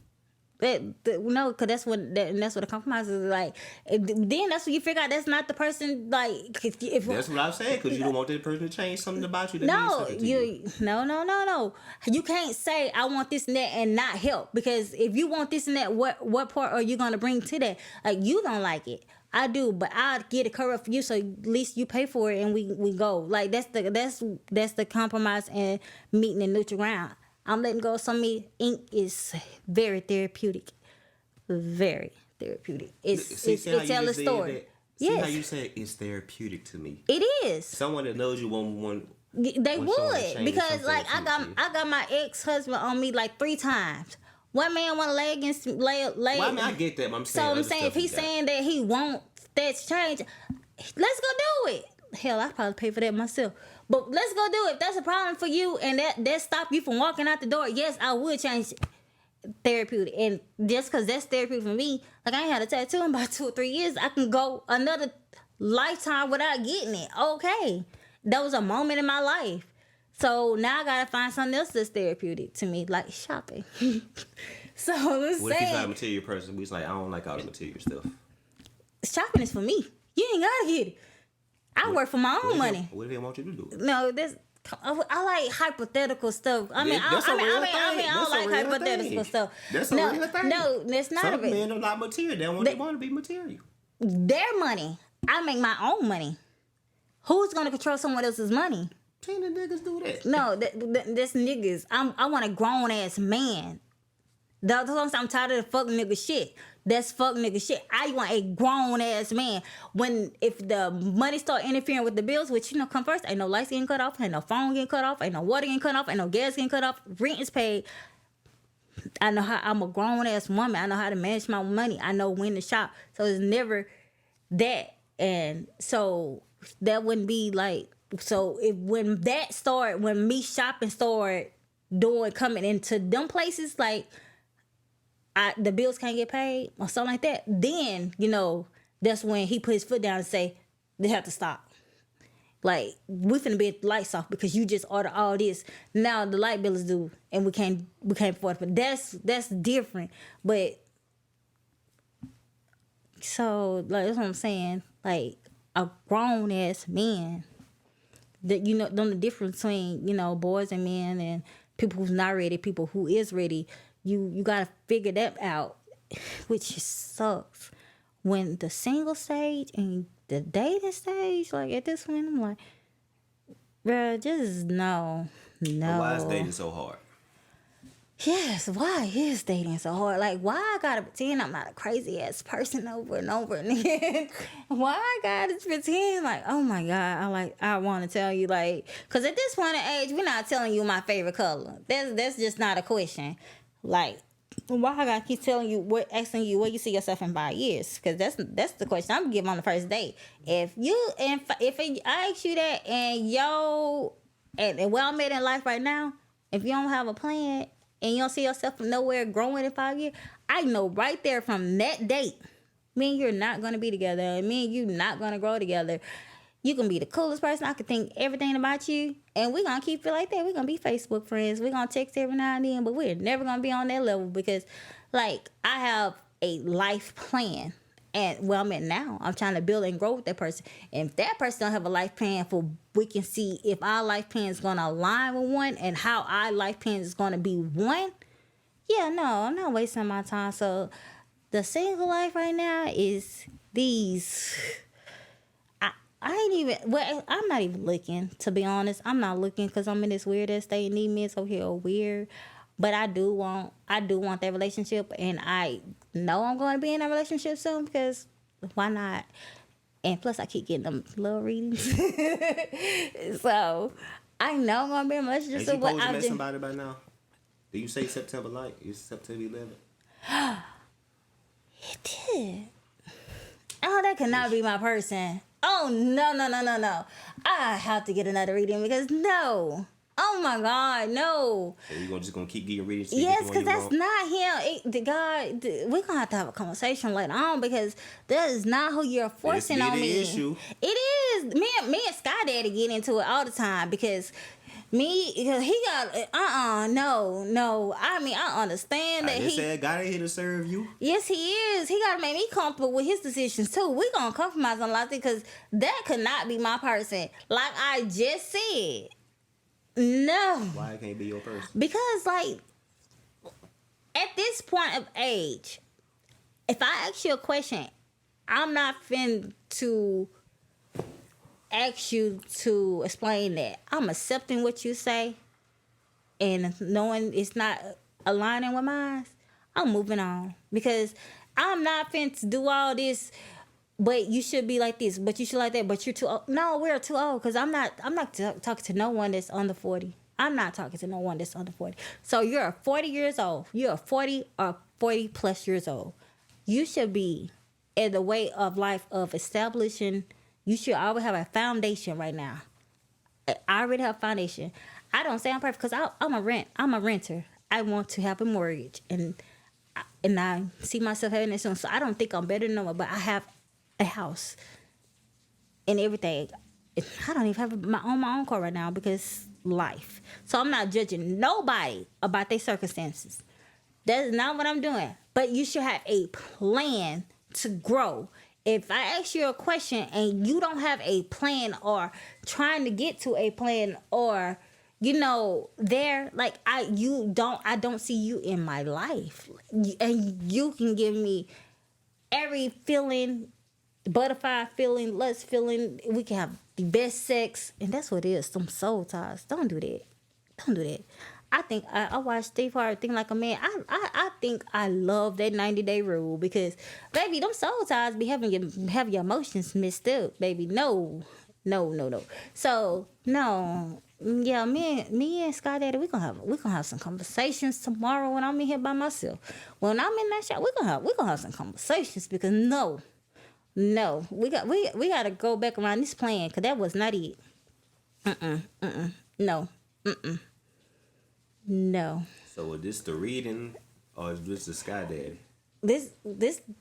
No, because that's what the compromise is like. Then that's when you figure out that's not the person. Like, if that's what I'm saying, because you don't want that person to change something about you. No. You can't say I want this and that and not help, because if you want this and that, what part are you gonna bring to that? Like, you don't like it. I do, but I'll get it covered for you, so at least you pay for it and we go. Like that's the compromise and meeting the neutral ground. I'm letting go of some of me. Ink is very therapeutic. Very therapeutic. It tells a story. See how you say it's therapeutic to me. It is. Someone that knows you won't they would, because like I got my ex-husband on me like 3 times. One man want to lay against lay. Well, I mean, I get that. But I'm saying if he's saying that he wants that change, let's go do it. Hell, I probably pay for that myself. But let's go do it. If that's a problem for you and that stop you from walking out the door, yes, I would change therapeutic. And just because that's therapeutic for me, like I ain't had a tattoo in about 2 or 3 years, I can go another lifetime without getting it. Okay. That was a moment in my life. So now I got to find something else that's therapeutic to me, like shopping. So let's what if he's not a material person? He's like, I don't like all the material stuff. Shopping is for me. You ain't got to get it. I work for my own money. What do they want you to do? No, I like hypothetical stuff. I don't like hypothetical stuff. That's a real thing. No, that's not. Some men are not material. They want to be material. Their money. I make my own money. Who's gonna control someone else's money? Can the niggas do that? No, that's niggas. I want a grown ass man. I'm tired of the fuck nigga shit. That's fuck nigga shit. I want a grown ass man. If the money start interfering with the bills, which come first, ain't no lights getting cut off, ain't no phone getting cut off, ain't no water getting cut off, ain't no gas getting cut off, rent is paid. I know how I'm a grown ass woman. I know how to manage my money. I know when to shop. So it's never that. And so that wouldn't be like, so when me shopping started coming into them places, like the bills can't get paid or something like that, then, that's when he put his foot down and say, they have to stop. Like, we finna be at the lights off because you just order all this. Now the light bill is due and we can't afford it. But that's different. But so that's what I'm saying. Like a grown ass man. That the difference between, boys and men and people who's not ready, people who is ready. You gotta figure that out. Which sucks. When the single stage and the dating stage, like at this point, I'm like, bruh, just no. Why is dating so hard? Yes, why is dating so hard? Like, why I gotta pretend I'm not a crazy ass person over and over and again? Why I gotta pretend like, oh my God, I want to tell you, like, because at this point in age, we're not telling you my favorite color. That's just not a question. Like, why I gotta keep asking you where you see yourself in 5 years? Because that's the question I'm gonna give on the first date. If I ask you that and where I'm at in life right now, if you don't have a plan and you don't see yourself from nowhere growing in 5 years, I know right there from that date, me and you're not gonna be together, and me and you not gonna grow together. You can be the coolest person. I can think everything about you. And we're going to keep it like that. We're going to be Facebook friends. We're going to text every now and then. But we're never going to be on that level because, like, I have a life plan. And where I'm at now, I'm trying to build and grow with that person. And if that person don't have a life plan we can see if our life plan is going to align with one and how our life plan is going to be one. Yeah, no, I'm not wasting my time. So the single life right now is these... I'm not even looking, to be honest. I'm not looking because I'm in this weird ass state. Need me is over here weird. But I do want that relationship, and I know I'm going to be in a relationship soon because why not? And plus, I keep getting them little readings. So I know I'm going to be in a relationship soon. Is you supposed to met somebody by now? Did you say September 9th? It's September 11th. It did. Oh, that could not be my person. Oh, no. I have to get another reading because no. Oh, my God, no. So you're just going to keep getting readings? Yes, because that's not him. We're going to have a conversation later on because that is not who you're forcing on me. Issue. It is. Me and Sky Daddy get into it all the time because... he got no. I mean, I understand that he said God ain't here to serve you. Yes, he is. He gotta make me comfortable with his decisions too. We gonna compromise on a lot of things because that could not be my person. Like I just said, no. Why it can't be your person? Because like at this point of age, if I ask you a question, I'm not finna to ask you to explain that. I'm accepting what you say and knowing it's not aligning with mine, I'm moving on because I'm not finna to do all this. But you should be like this. But you should like that. But you're too old. No, we're too old because I'm not talking to no one that's under 40. I'm not talking to no one that's under 40. So you're 40 years old. You're 40 or 40 plus years old. You should be in the way of life of establishing. You should always have a foundation right now. I already have a foundation. I don't say I'm perfect because I'm a renter. I want to have a mortgage, and I see myself having it soon. So I don't think I'm better than no one, but I have a house and everything. I don't even have my own car right now because life. So I'm not judging nobody about their circumstances. That's not what I'm doing. But you should have a plan to grow. If I ask you a question and you don't have a plan or trying to get to a plan or, I don't see you in my life. And you can give me every feeling, butterfly feeling, lust feeling. We can have the best sex. And that's what it is, some soul ties. Don't do that. I think I watched Steve Harvey Think Like a Man. I think I love that 90-day rule because, baby, them soul ties be having your emotions mixed up, baby. No. So no, yeah, me and Sky Daddy, we gonna have some conversations tomorrow when I'm in here by myself. When I'm in that shop, we gonna have some conversations because no, we gotta go back around this plan because that was not it. No. So is this the reading or is this the Sky Daddy? This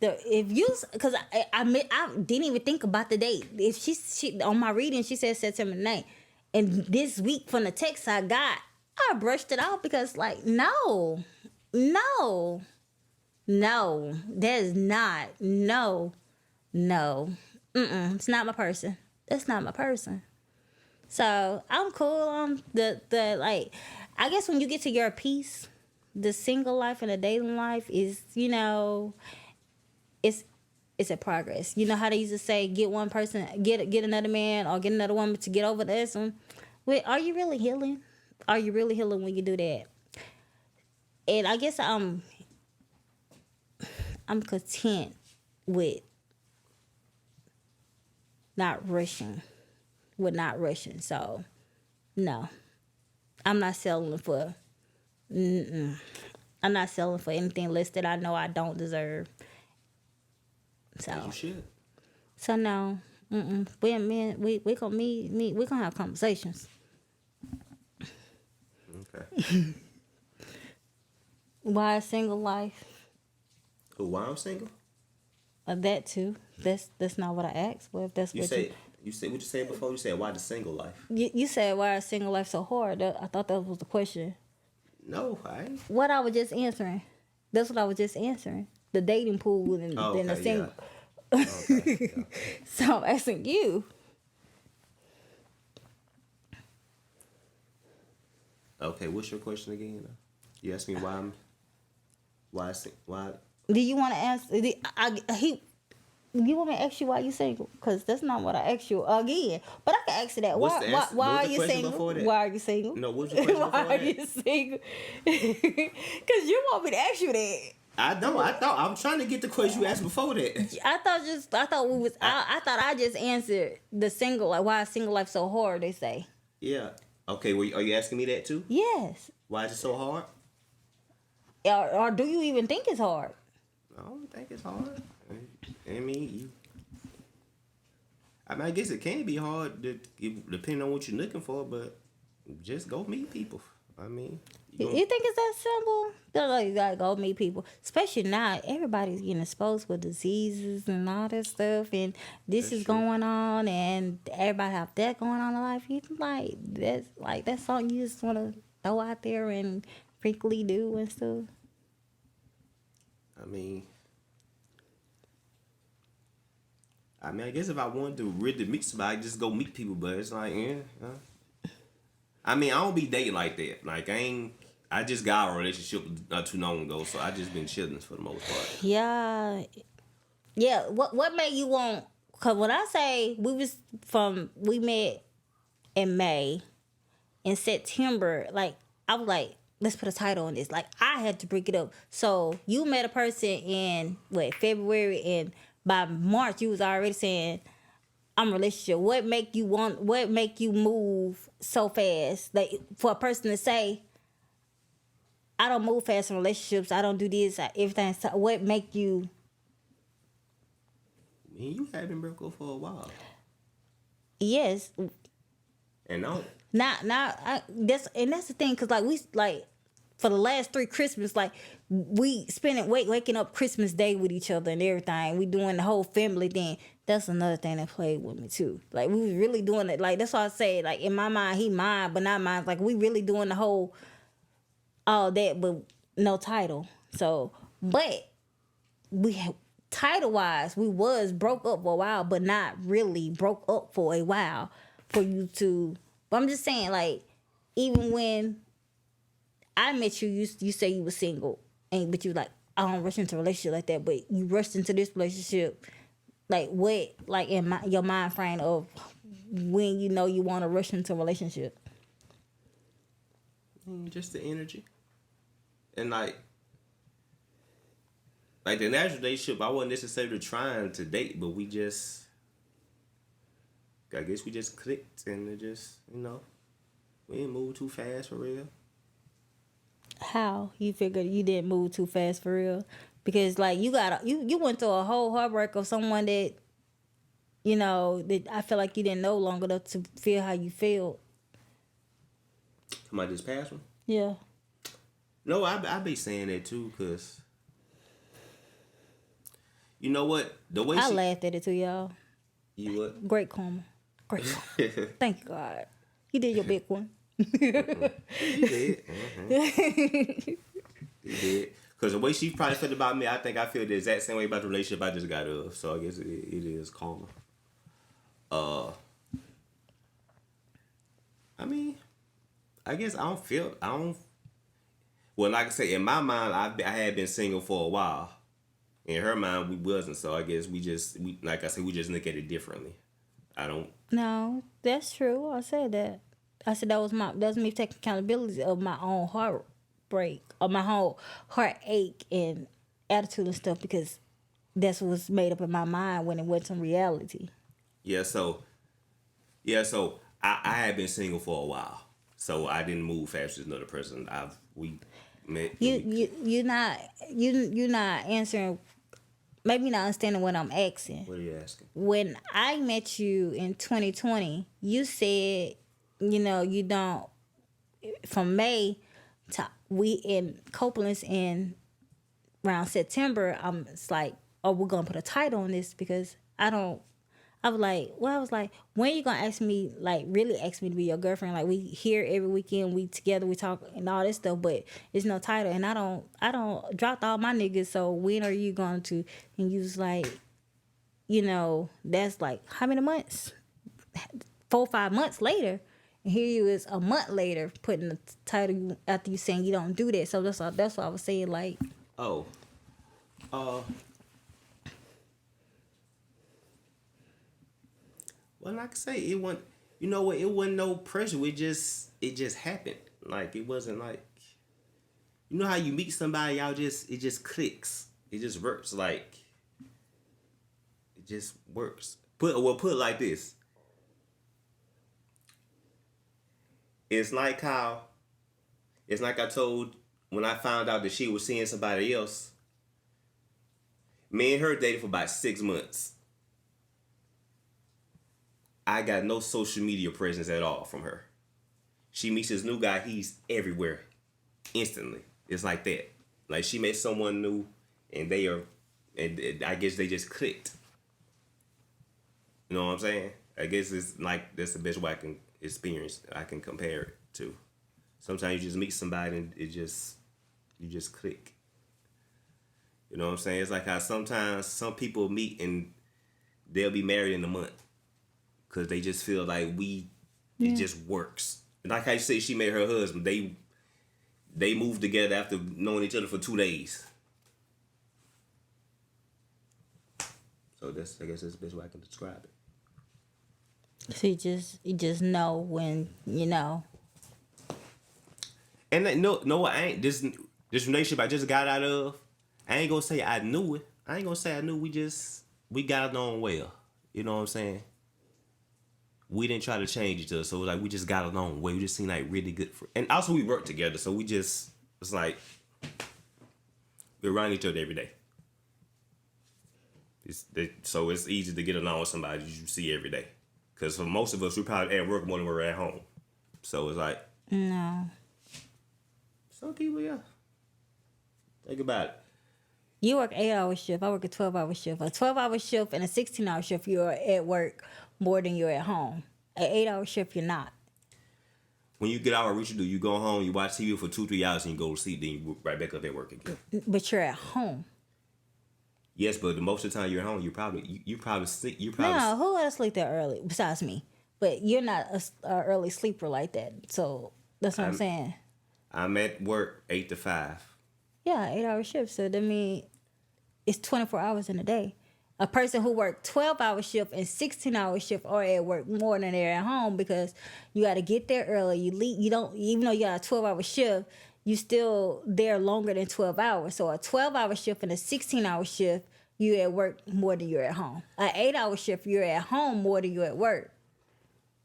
if you because I didn't even think about the date. If she on my reading she said September 9th, and this week from the text I got, I brushed it off because like no, that is not it's not my person. That's not my person. So I'm cool on the like. I guess when you get to your peace, the single life and the dating life is, it's a progress. You know how they used to say, get one person, get another man or get another woman to get over this one. Wait, are you really healing? Are you really healing when you do that? And I guess I'm content with not rushing. So, no. I'm not selling for anything less that I know I don't deserve. So You should. So no. We gonna have conversations. Okay. Why a single life? Why I'm single? That too. That's not what I asked. Well, if that's You what said what you said before. You said why the single life? you said why a single life so hard. I thought that was the question. No, I ain't. What I was just answering. That's what I was just answering. The dating pool and then the single. Yeah. Okay, yeah. So I'm asking you. Okay, what's your question again? You asked me why. Do you want to answer? You want me to ask you why you single? Because that's not what I asked you again. But I can ask you that. Why are you single? Why are you single? No, what's your question before that? Why are you single? Because you want me to ask you that. I don't. I'm trying to get the question you asked before that. I thought I just answered the single, like why is single life so hard, they say. Yeah. Okay, well, are you asking me that too? Yes. Why is it so hard? Or do you even think it's hard? I don't think it's hard. I guess it can be hard depending on what you're looking for, but just go meet people. You think it's that simple? You gotta go meet people. Especially now, everybody's getting exposed with diseases and all that stuff, and this is going on, and everybody have that going on in life. You that's something you just want to throw out there and frequently do and stuff. I guess if I wanted to really meet somebody, I'd just go meet people. But it's like, I don't be dating like that. Like, I just got a relationship not too long ago, so I just been chilling for the most part. Yeah. What made you want? Cause when I say we met in May, in September, like I was like, let's put a title on this. Like I had to break it up. So you met a person in February, and by March you was already saying, I'm in a relationship. What make you move so fast? Like for a person to say, I don't move fast in relationships. I don't do this. Everything. So what make you? You have been broke up for a while. Yes. And no. That's the thing, cause for the last 3 Christmas, like we spending waking up Christmas Day with each other and everything. We doing the whole family thing. That's another thing that played with me too. Like we was really doing it. Like that's why I say, like in my mind, he mine, but not mine. Like we really doing the whole all that, but no title. So, but we have title wise, we was broke up for a while, but not really broke up for a while for you to. But I'm just saying, like even when I met you, you say you were single, but you like, I don't rush into a relationship like that. But you rushed into this relationship, like what, like in your mind frame of when you know you want to rush into a relationship. Just the energy. And like the natural relationship, I wasn't necessarily trying to date, but we just, I guess we just clicked and it just, we didn't move too fast for real. How you figured you didn't move too fast for real? Because like you went through a whole heartbreak of someone that, that I feel like you didn't know long enough to feel how you feel. Am I just past one? Yeah. No, I be saying that too, cause you know what? The way I laughed at it too, y'all. You what? Great karma. Great karma. Thank you, God. You did your big one. You did. You did. Cause the way she probably felt about me, I think I feel the exact same way about the relationship I just got out of. So I guess it is karma. I mean, I guess well, like I say, in my mind, I had been single for a while. In her mind, we wasn't. So I guess we like I said, we just look at it differently. No, that's true. I said that. I said that was me taking accountability of my own heartbreak, or my whole heartache and attitude and stuff, because that's what was made up in my mind when it went to reality. Yeah, so I had been single for a while. So I didn't move fast as another person. We met. You're not answering. Maybe you're not understanding what I'm asking. What are you asking? When I met you in 2020, you said, you don't. From May to we in Copeland's in around September. It's like, oh, we're gonna put a title on this because I was like, when you gonna ask me, like, really ask me to be your girlfriend? Like, we here every weekend, we together, we talk and all this stuff, but there's no title, and I don't dropped all my niggas. So when are you going to? And you was like, that's like how many months? 4 or 5 months later, and here you is a month later putting the title after you saying you don't do that. So that's what I was saying. Like, well, like I say, it wasn't. You know what? It wasn't no pressure. It just happened. Like, it wasn't like, how you meet somebody, it just clicks. It just works. Like, it just works. Put it like this. It's like I told when I found out that she was seeing somebody else. Me and her dated for about 6 months. I got no social media presence at all from her. She meets this new guy, he's everywhere. Instantly. It's like that. Like, she met someone new and I guess they just clicked. You know what I'm saying? I guess it's like, that's the best way I can compare it to. Sometimes you just meet somebody and you just click. You know what I'm saying? It's like how sometimes some people meet and they'll be married in a month. Because they just feel like it just works. Like how you say she met her husband. They moved together after knowing each other for 2 days. So I guess that's the best way I can describe it. so you just know when And no, I ain't this relationship I just got out of. I ain't gonna say I knew it. I ain't gonna say I knew. We got along well. You know what I'm saying? We didn't try to change each other, so it was like we just got along well. We just seemed like really good and also we worked together, so it's like we're around each other every day. So it's easy to get along with somebody you see every day. Because for most of us, we probably at work more than we're at home. So it's like, no. Some people, yeah. Think about it. You work 8-hour shift. I work a 12-hour shift. A 12-hour shift and a 16-hour shift, you're at work more than you're at home. An 8-hour shift, you're not. When you get out, what you do? You go home, you watch TV for 2-3 hours, and you go to sleep. Then you right back up at work again. But you're at home. Yes, but most of the time you're at home, you probably sleep. No, who else sleep that early besides me? But you're not a early sleeper like that. So that's what I'm saying. I'm at work 8 to 5. Yeah, 8-hour shift. So that means it's 24 hours in a day. A person who worked 12-hour shift and 16-hour shift are at work more than they're at home because you got to get there early. You leave, you don't, even though you got a 12-hour shift, you still there longer than 12 hours. So a 12-hour shift and a 16-hour shift, you at work more than you're at home. An 8-hour shift, you're at home more than you're at work.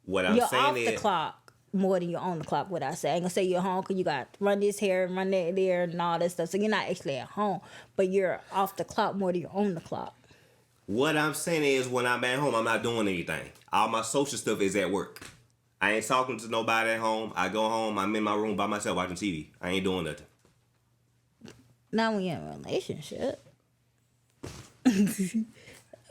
What I'm You're saying off is, the clock more than you're on the clock. What I say, I ain't gonna say you're home because you got to run this here and run that there and all that stuff. So you're not actually at home, but you're off the clock more than you're on the clock. what I'm saying is, when I'm at home, I'm not doing anything. All my social stuff is at work. I ain't talking to nobody at home. I go home, I'm in my room by myself watching TV. I ain't doing nothing. Not when you're in a relationship.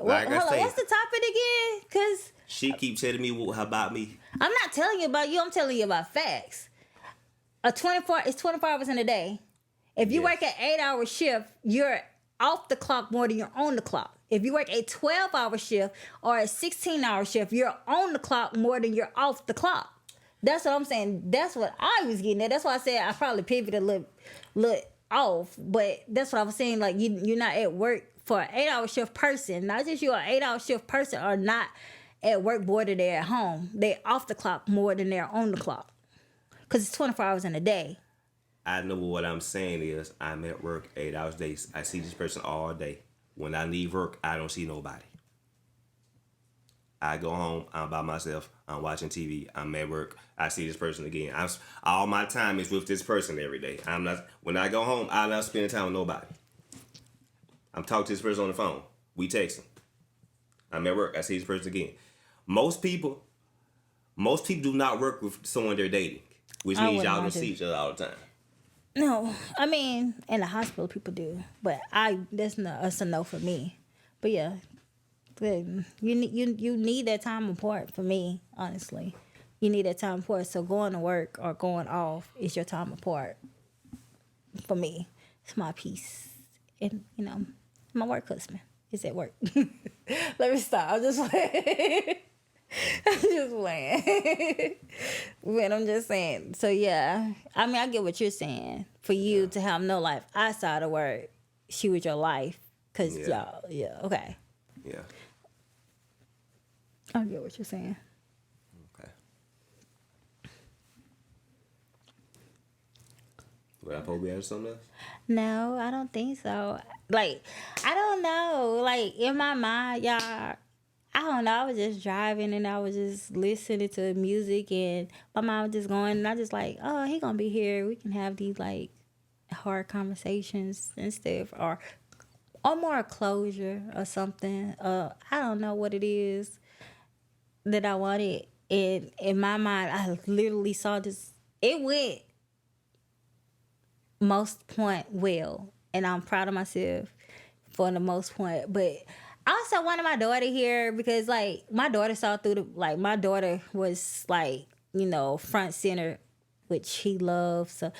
Like I say, What's the topic again? Because she keeps telling me about me. I'm not telling you about you. I'm telling you about facts. It's 24 hours in a day. If you Yes. work an 8-hour shift, you're off the clock more than you're on the clock. If you work a 12-hour shift or a 16-hour shift, you're on the clock more than you're off the clock. That's what I'm saying. That's what I was getting at. That's why I said I probably pivoted a little off. But that's what I was saying. Like, you're not at work for an 8-hour shift person. Not just you're an 8-hour shift person are not at work more than they're at home. They're off the clock more than they're on the clock. Because it's 24 hours in a day. I know what I'm saying is, I'm at work 8 hours a day. I see this person all day. When I leave work, I don't see nobody. I go home, I'm by myself, I'm watching TV, I'm at work, I see this person again. All my time is with this person every day. When I go home, I'm not spending time with nobody. I'm talking to this person on the phone. We texting. I'm at work, I see this person again. Most people do not work with someone they're dating, which I means wouldn't y'all want don't to. see each other all the time. No, I mean, in the hospital people do, but that's a no for me. But yeah, you need that time apart for me. Honestly, you need that time apart. So going to work or going off is your time apart. For me, it's my peace, and my work husband is at work. Let me stop. I'm just playing. I'm just playing. But I'm just saying. So yeah, I mean, I get what you're saying. For you to have no life outside of work, she was your life. Cause y'all, okay. Yeah. I get what you're saying. Okay. Would I probably add something else? No, I don't think so. Like, I don't know. Like, in my mind, y'all, I don't know. I was just driving and I was just listening to music and my mind was just going and I just like, oh, he gonna be here. We can have these like hard conversations and stuff or more closure or something. I don't know what it is that I wanted. And in my mind, I literally saw this. It went most point well, and I'm proud of myself for the most point. But I also wanted my daughter here because, like, my daughter saw through my daughter was like, front center, which he loves. So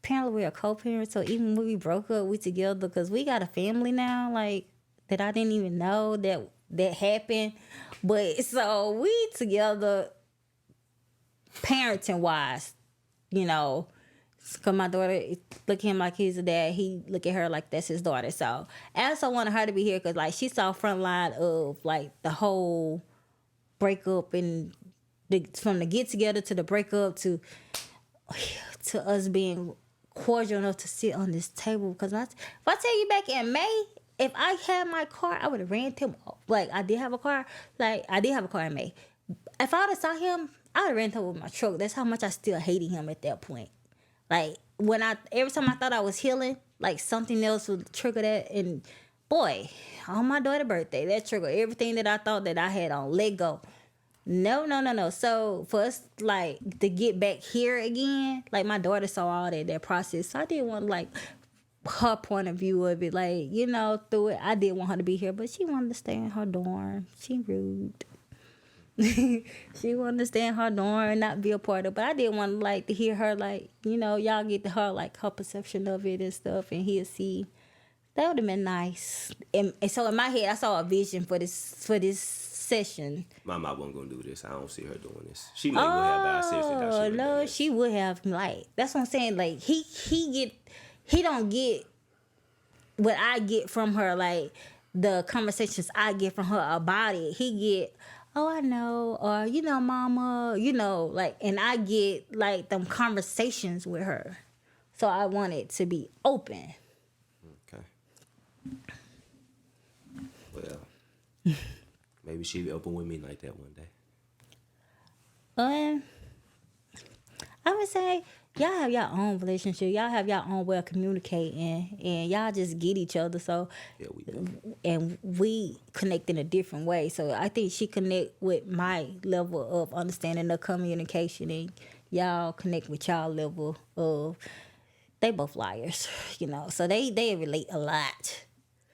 apparently we're a co-parent. So even when we broke up, we together because we got a family now, like that I didn't even know that happened. But so we together, parenting wise, because my daughter look at him like he's a dad. He look at her like that's his daughter. So I also wanted her to be here because like she saw front line of like the whole breakup and from the get together to the breakup to us being cordial enough to sit on this table. Because if I tell you back in May, if I had my car, I would have ran him off. Like I did have a car. Like I did have a car in May. If I would have saw him, I would have ran him with my truck. That's how much I still hated him at that point. Like every time I thought I was healing, like something else would trigger that. And boy, on my daughter's birthday, that triggered everything that I thought that I had on let go. No. So for us like to get back here again, like my daughter saw all that process. So I didn't want like her point of view of it, like, through it. I did want her to be here, but she wanted to stay in her dorm. She rude. She wanted to stay in her dorm and not be a part of it. But I didn't want like to hear her like, y'all get to her like her perception of it and stuff, and he'll see. That would have been nice. And so in my head, I saw a vision for this session. My mom wasn't gonna do this. I don't see her doing this. She might would have, but I seriously thought she would. No, she would have. Like that's what I'm saying. Like he don't get what I get from her. Like the conversations I get from her about it, he get, oh, I know, or you know, mama, you know, like, and I get like them conversations with her. So I want it to be open. Okay. Well, maybe she'll be open with me like that one day. I would say y'all have your own relationship. Y'all have your own way of communicating, and y'all just get each other. So, Yeah, we do. And we connect in a different way. So I think she connect with my level of understanding the communication, and y'all connect with y'all level of. They both liars, you know. So they relate a lot.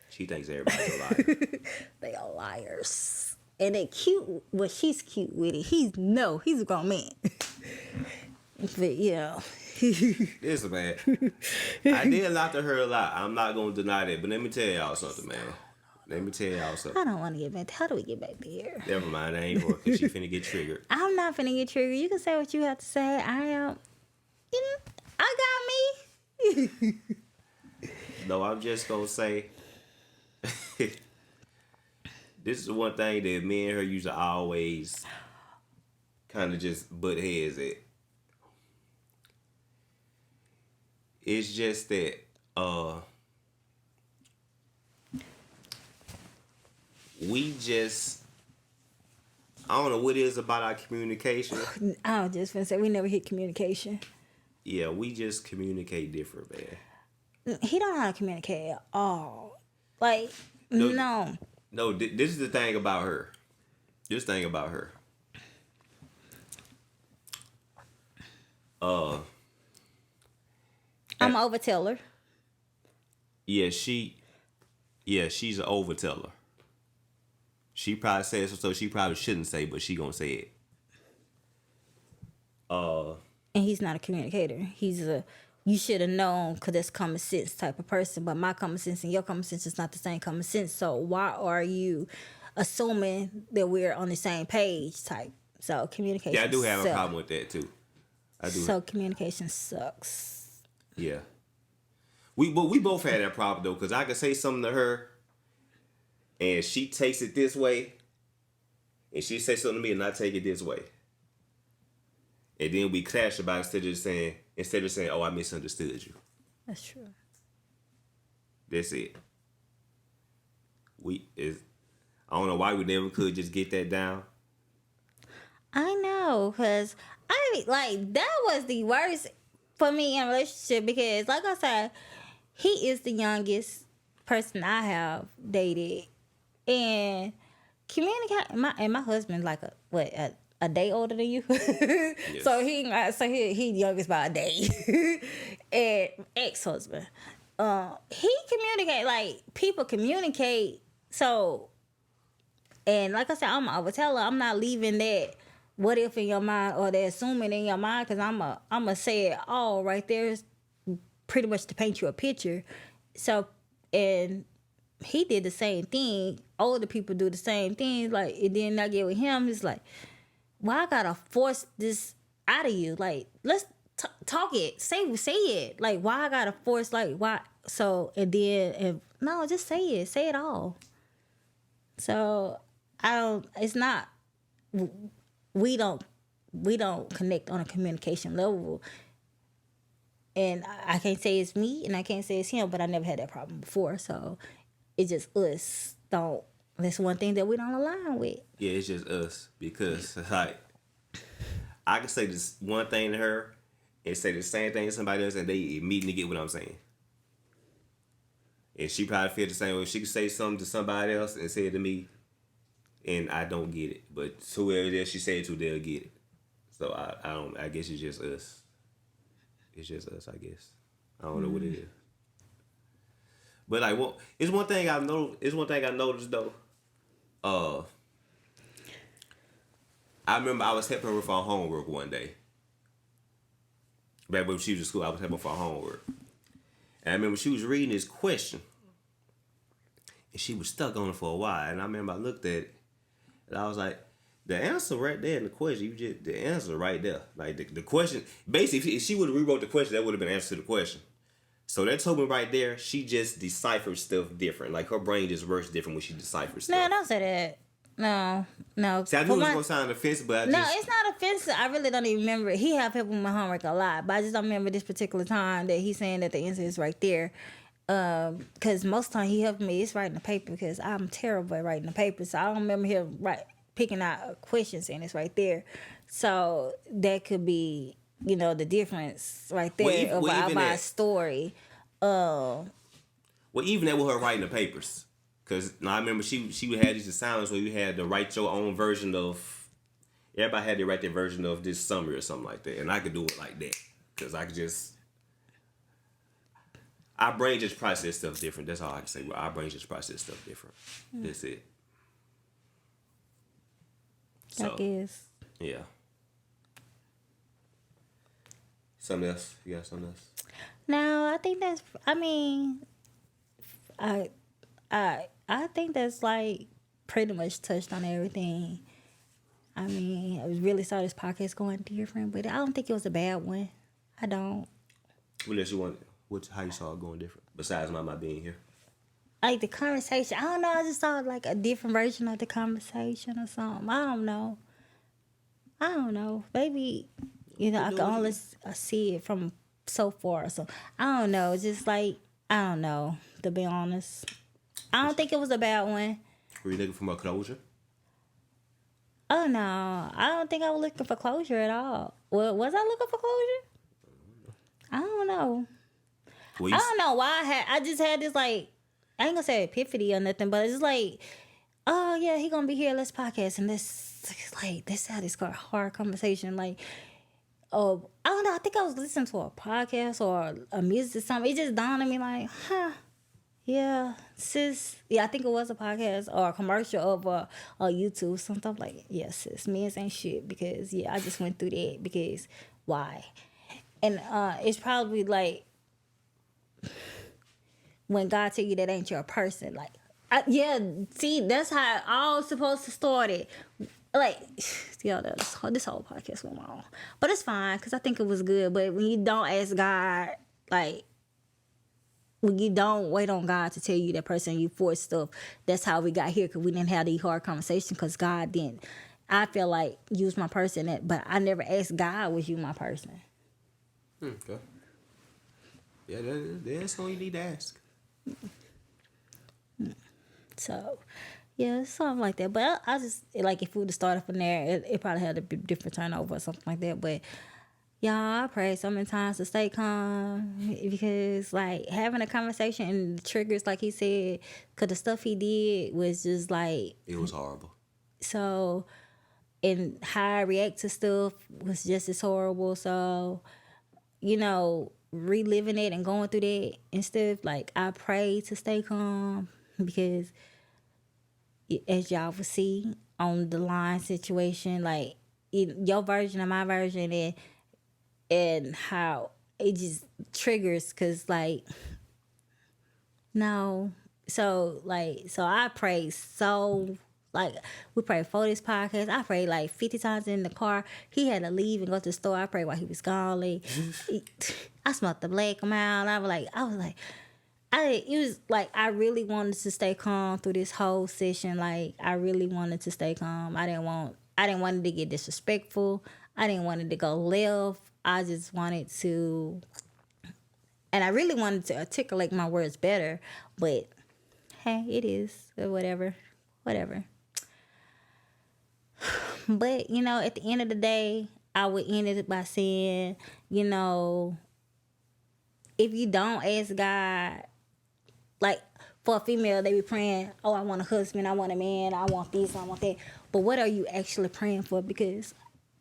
She thinks everybody's a liar. They are liars. And they cute. Well, she's cute with it. He's a grown man. But, you know. Listen, man. I did lie to her a lot. I'm not going to deny that. But let me tell y'all something, man. Let me tell y'all something. I don't want to get back. How do we get back there? Never mind. I ain't working. She finna get triggered. I'm not finna get triggered. You can say what you have to say. I am, you know, I got me. No, I'm just going to say... This is the one thing that me and her used to always kind of just butt heads at. It's just that we just, I don't know what it is about our communication. I was just gonna say we never hit communication. Yeah, we just communicate different, man. He don't know how to communicate at all. Like, no. No, this is the thing about her. This thing about her. I'm an overteller. Yeah, she's an overteller. She probably says so she probably shouldn't say, but she gonna say it. And he's not a communicator. He's you should have known because that's common sense type of person. But my common sense and your common sense is not the same common sense. So why are you assuming that we're on the same page type? So communication. Yeah, I do have a problem with that too. I do. So communication sucks. Yeah. We both had that problem though, because I could say something to her, and she takes it this way, and she says something to me, and I take it this way, and then we clash about it instead of saying, "Oh, I misunderstood you." That's true. That's it. I don't know why we never could just get that down. I know, because that was the worst for me in a relationship because, like I said, he is the youngest person I have dated, and communicate. My husband's like a day older than you, yes. So he youngest by a day, and ex-husband. He communicate like people communicate. So, and like I said, I'm an overteller. I'm not leaving that what if in your mind or that assuming in your mind because I'm a say it all right there, pretty much to paint you a picture. So, and he did the same thing. Older people do the same thing. Like, it did not get with him. It's like, why I gotta force this out of you? Like, let's talk it. Say it. Like, why I gotta force, like, why? So, and then, no, just say it. Say it all. So, it's not, we don't connect on a communication level. And I can't say it's me and I can't say it's him, but I never had that problem before. So, it's just us that's one thing that we don't align with. Yeah, it's just us because like I can say this one thing to her and say the same thing to somebody else, and they immediately get what I'm saying. And she probably feel the same way. She could say something to somebody else and say it to me, and I don't get it. But whoever it is she say it to, they'll get it. So I don't. I guess it's just us. It's just us. I guess I don't know what it is. But like, well, it's one thing I noticed though. I remember I was helping her with our homework one day. Back when she was in school, I was helping her for her homework. And I remember she was reading this question. And she was stuck on it for a while. And I remember I looked at it. And I was like, the answer right there in the question, the answer right there. Like the question, basically, if she would have rewrote the question, that would have been the answer to the question. So that told me right there, she just deciphers stuff different. Like her brain just works different when she deciphers stuff. No, don't say that. No. See, I knew it was gonna sound offensive, but No, it's not offensive. I really don't even remember it. He have helped with my homework a lot, but I just don't remember this particular time that he's saying that the answer is right there. Because most time he helped me, it's writing the paper because I'm terrible at writing the paper. So I don't remember him picking out questions and it's right there. So that could be, the difference right there of our story. Well, even that with her writing the papers. Because I remember she would have these assignments where you had to write your own version of... Everybody had to write their version of this summary or something like that. And I could do it like that. Because I could just... Our brain just process stuff different. That's all I can say. Our brain just process stuff different. That's it. So, I guess. Yeah. Something else? You got something else? No, I think that's... I think that's like pretty much touched on everything. I was really saw this podcast going different, but I don't think it was a bad one. I don't. Unless you want... How you saw it going different? Besides my being here. Like the conversation. I don't know. I just saw like a different version of the conversation or something. I don't know. Maybe, I can only see it from so far. So I don't know. It's just like, I don't know, to be honest. I don't think it was a bad one. Were you looking for more closure? Oh, no. I don't think I was looking for closure at all. Well, was I looking for closure? I don't know. I don't know why I just had this, like, I ain't gonna say epiphany or nothing, but it's just like, oh, yeah, he gonna be here, let's podcast, and let's have this hard conversation, like, oh, I don't know, I think I was listening to a podcast or a music or something. It just dawned on me, like, yeah, sis. Yeah, I think it was a podcast or a commercial of a YouTube. Something like, yeah, sis, men ain't shit because, yeah, I just went through that because why? And it's probably like when God tell you that ain't your person. Like, see, that's how it all supposed to start it. Like, yeah, this whole podcast went on. But it's fine because I think it was good. But when you don't ask God, like, when you don't wait on God to tell you that person you for stuff, that's how we got here because we didn't have these hard conversations because God didn't. I feel like you was my person, but I never asked God, was you my person? Okay. Yeah, that's all you need to ask. So, yeah, something like that. But I just, like, if we would have started from there, it probably had a different turnover or something like that. But y'all, I pray so many times to stay calm because, like, having a conversation and the triggers, like he said, because the stuff he did was just, like... It was horrible. So, and how I react to stuff was just as horrible. So, reliving it and going through that and stuff, like, I pray to stay calm because, as y'all will see on the line situation, like, your version of my version and how it just triggers because, like, no. So I pray so, like, we prayed for this podcast. I prayed like 50 times in the car. He had to leave and go to the store. I prayed while he was gone. Like, I smelled the blood come out. I really wanted to stay calm through this whole session. Like, I really wanted to stay calm. I didn't want it to get disrespectful. I didn't want it to go left. I just wanted to, and I really wanted to articulate my words better, but hey, it is whatever. But, at the end of the day, I would end it by saying, if you don't ask God, like, for a female, they be praying, oh, I want a husband, I want a man, I want this, I want that. But what are you actually praying for? Because,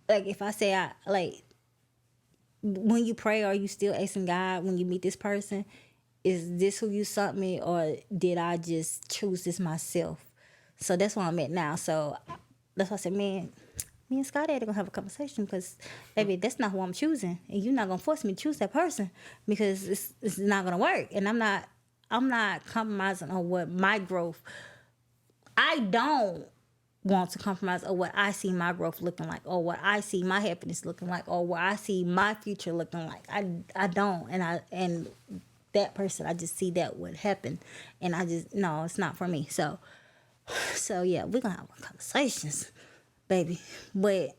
like, if I say, when you pray, are you still asking God when you meet this person, is this who you sent me, or did I just choose this myself? So that's where I'm at now. So that's why I said, me and Scott Daddy gonna have a conversation because, baby, that's not who I'm choosing, and you're not gonna force me to choose that person because it's not gonna work. And I'm not compromising on what my growth. I don't want to compromise on what I see my growth looking like, or what I see my happiness looking like, or what I see my future looking like. I don't, and that person. I just see that would happen, and I just no, it's not for me. So yeah, we're gonna have conversations, baby. But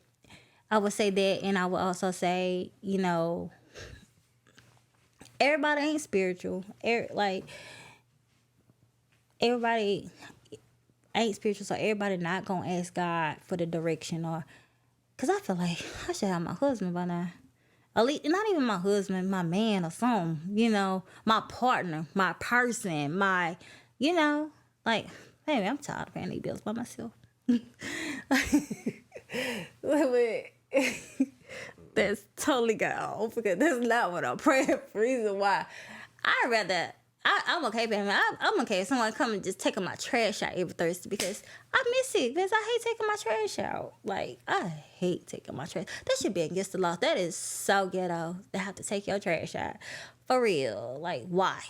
I would say that, and I would also say, everybody ain't spiritual. Like everybody ain't spiritual, so everybody not gonna ask God for the direction, or because I feel like I should have my husband by now. At least, not even my husband, my man or something, my partner, my person, like, hey, I'm tired of paying these bills by myself. Wait. That's totally got off because that's not what I'm praying for. Reason why I'm okay, baby. I'm okay if someone come and just taking my trash out every Thursday because I miss it. Because I hate taking my trash out. Like, I hate taking my trash. That should be against the law. That is so ghetto to have to take your trash out. For real. Like, why?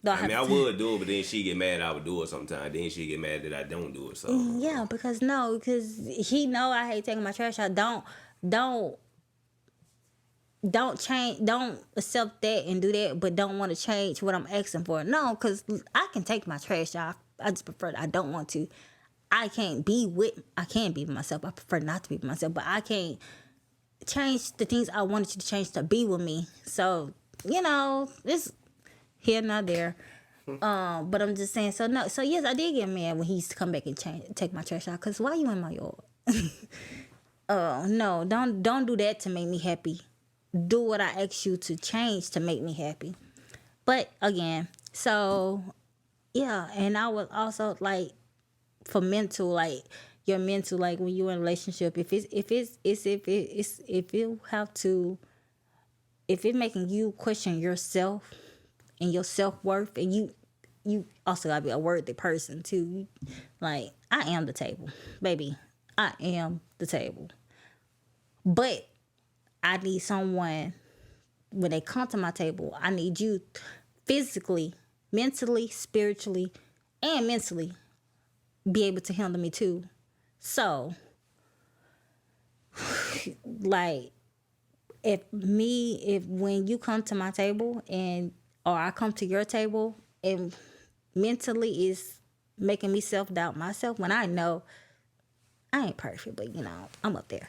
I would do it, but then she get mad I would do it sometimes. Then she get mad that I don't do it. So yeah, because he know I hate taking my trash out. Don't change, don't accept that and do that, but don't want to change what I'm asking for. No, because I can take my trash off. I just prefer that I don't want to. I can be with myself. I prefer not to be with myself, but I can't change the things I wanted you to change to be with me. So, it's here, not there. But I'm just saying, so yes, I did get mad when he used to come back and take my trash out, because why you in my yard? No, don't do that to make me happy. Do what I ask you to change to make me happy. But again, so yeah, and I was also like for mental, like your mental, like when you're in a relationship, if it's making you question yourself and your self-worth, and you also gotta be a worthy person too. Like, I am the table, baby. I am the table. But I need someone, when they come to my table, I need you physically, mentally, spiritually, and mentally be able to handle me too. So, like, if when you come to my table or I come to your table and mentally is making me self-doubt myself, when I know I ain't perfect, but I'm up there.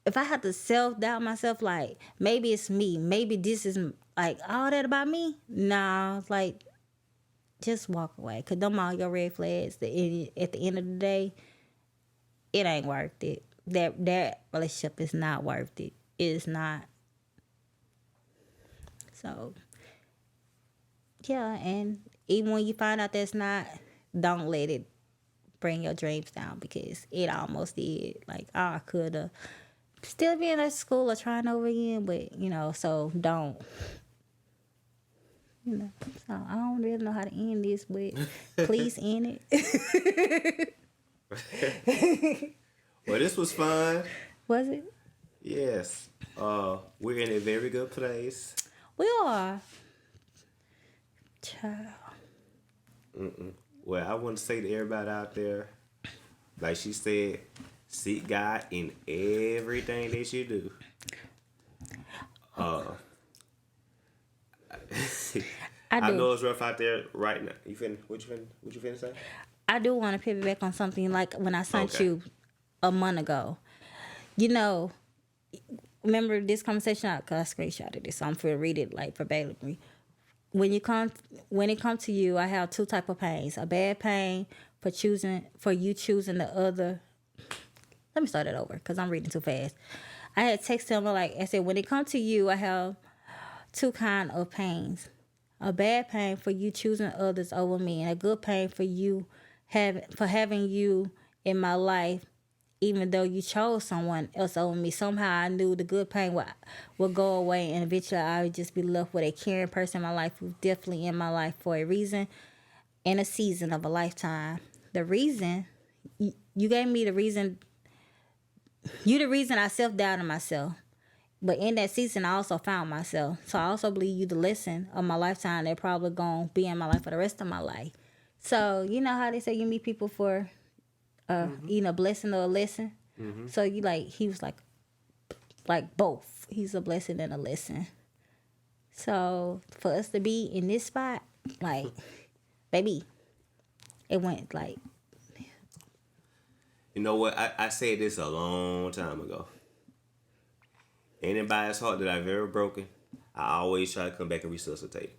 If I have to self-doubt myself, like, maybe it's me, maybe this is like all that about me, nah, like, just walk away, because them all your red flags. At the end of the day, it ain't worth it. That relationship is not worth it. It is not. So yeah, and even when you find out that's not, don't let it bring your dreams down, because it almost did. Like, I could have still be in that school or trying over again, but so don't. So I don't really know how to end this, but please end it. Well, this was fun. Was it? Yes. We're in a very good place. We are. Child. Well, I want to say to everybody out there, like she said, seek God in everything that you do. I know it's rough out there right now. What you finna say? I do want to pivot back on something like when I sent you a month ago. Remember this conversation? Because I screenshotted this, so I'm going to read it like verbatim. When it comes to you, I have two type of pains. A bad pain for you choosing the other. Let me start it over because I'm reading too fast. I had texted him I said, when it comes to you, I have two kind of pains. A bad pain for you choosing others over me, and a good pain for you having you in my life, even though you chose someone else over me. Somehow I knew the good pain would go away, and eventually I would just be left with a caring person in my life who's definitely in my life for a reason and a season of a lifetime. The reason, you gave me the reason, you the reason I self-doubted myself. But in that season, I also found myself. So I also believe you the lesson of my lifetime that probably going to be in my life for the rest of my life. So, you know how they say you meet people for either a blessing or a lesson? Mm-hmm. So he was like both. He's a blessing and a lesson. So for us to be in this spot, like, baby, it went like. You know what? I said this a long time ago. Anybody's heart that I've ever broken, I always try to come back and resuscitate.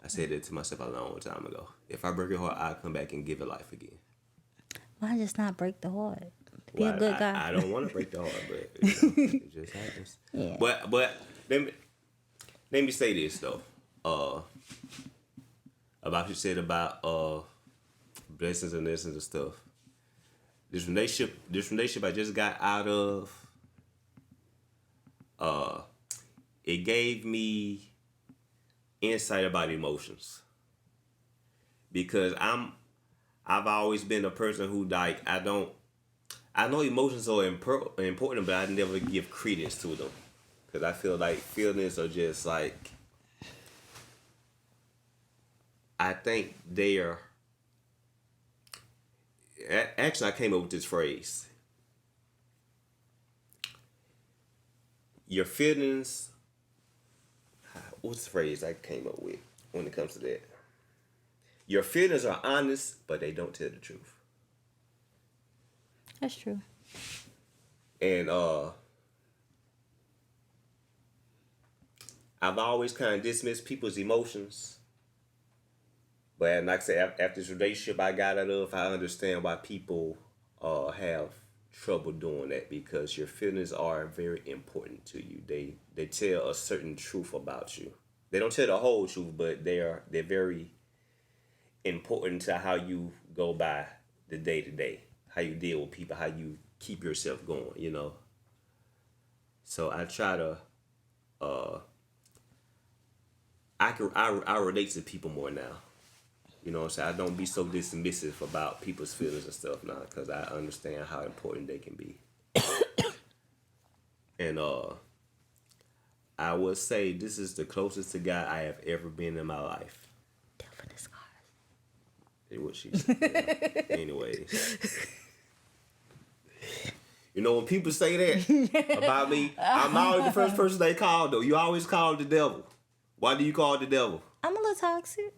I said that to myself a long time ago. If I break your heart, I'll come back and give it life again. Why just not break the heart? Be a good guy. I don't want to break the heart, but it just happens. Yeah. But let me say this though. About what you said about blessings and lessons and stuff. This relationship I just got out of, it gave me insight about emotions. Because I've always been a person who I know emotions are important, but I never give credence to them. Because I feel like feelings are just like, I think they are. Actually, I came up with this phrase. Your feelings. What's the phrase I came up with when it comes to that? Your feelings are honest, but they don't tell the truth. That's true. And I've always kind of dismissed people's emotions. But like I said, after this relationship I got out of, I understand why people have trouble doing that, because your feelings are very important to you. They tell a certain truth about you. They don't tell the whole truth, but they're very important to how you go by the day to day, how you deal with people, how you keep yourself going, you know. So I try to I relate to people more now. You know what I'm saying? I don't be so dismissive about people's feelings and stuff now, because I understand how important they can be. And I would say this is the closest to God I have ever been in my life. Devil in disguise. It was she said. Yeah. Anyways. You know, when people say that about me, I'm always the first person they call, though. You always call the devil. Why do you call the devil? I'm a little toxic.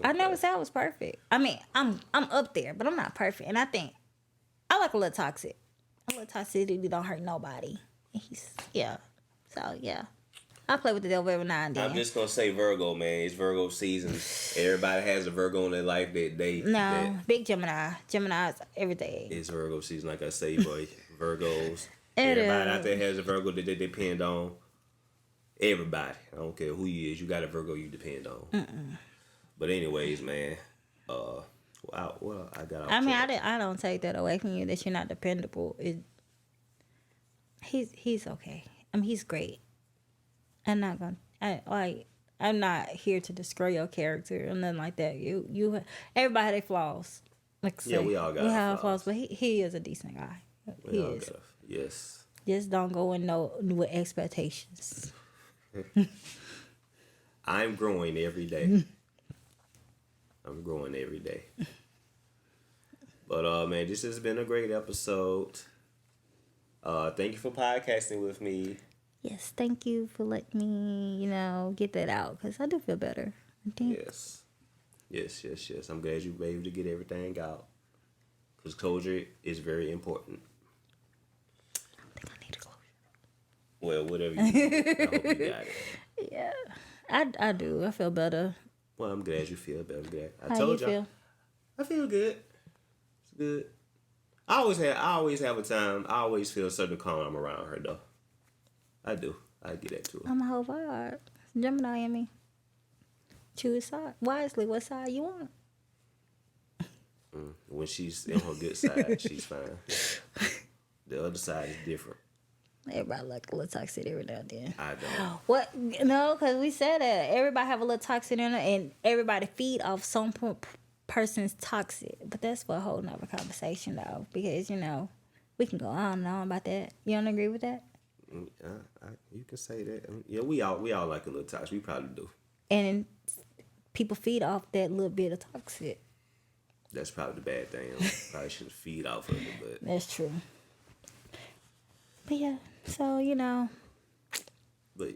I never said I was perfect. I mean, I'm up there, but I'm not perfect. And I think I like a little toxic. A little toxicity don't hurt nobody. So yeah. I play with the devil every now and then. I'm just gonna say Virgo, man. It's Virgo season. Everybody has a Virgo in their life big Gemini. Gemini's everything. It's Virgo season, like I say, boy. Virgos. Everybody out there has a Virgo that they depend on. Everybody. I don't care who you is. You got a Virgo you depend on. But anyways, man. I got. I mean, I don't take that away from you that you're not dependable. He's okay. I mean, he's great. I'm not here to destroy your character or nothing like that. You everybody had their flaws. Like yeah, we all got we have flaws, but he is a decent guy. He is. Yes. Just don't go in with expectations. I'm growing every day. I'm growing every day. But man, this has been a great episode. Thank you for podcasting with me. Yes, thank you for letting me, get that out, because I do feel better. I think. Yes. I'm glad you were able to get everything out, because closure is very important. I don't think I need a closure. Well, whatever you do, I hope you got it. Yeah, I do. I feel better. Well, I'm glad you feel better. I'm glad. How told you feel? I feel good. It's good. I always have a time. I always feel a certain calm when I'm around her, though. I do. I get that too. I'm a whole vibe. Gemini in me. Choose side wisely. What side you want? When she's in her good side, she's fine. The other side is different. Everybody like a little toxic every now and then. I don't. What? No, because we said that everybody have a little toxic in it, and everybody feed off some person's toxic. But that's for a whole nother conversation, though, because we can go on and on about that. You don't agree with that? You can say that. Yeah, we all like a little toxic. We probably do. And people feed off that little bit of toxic. That's probably the bad thing. Probably shouldn't feed off of it, but that's true. But yeah, so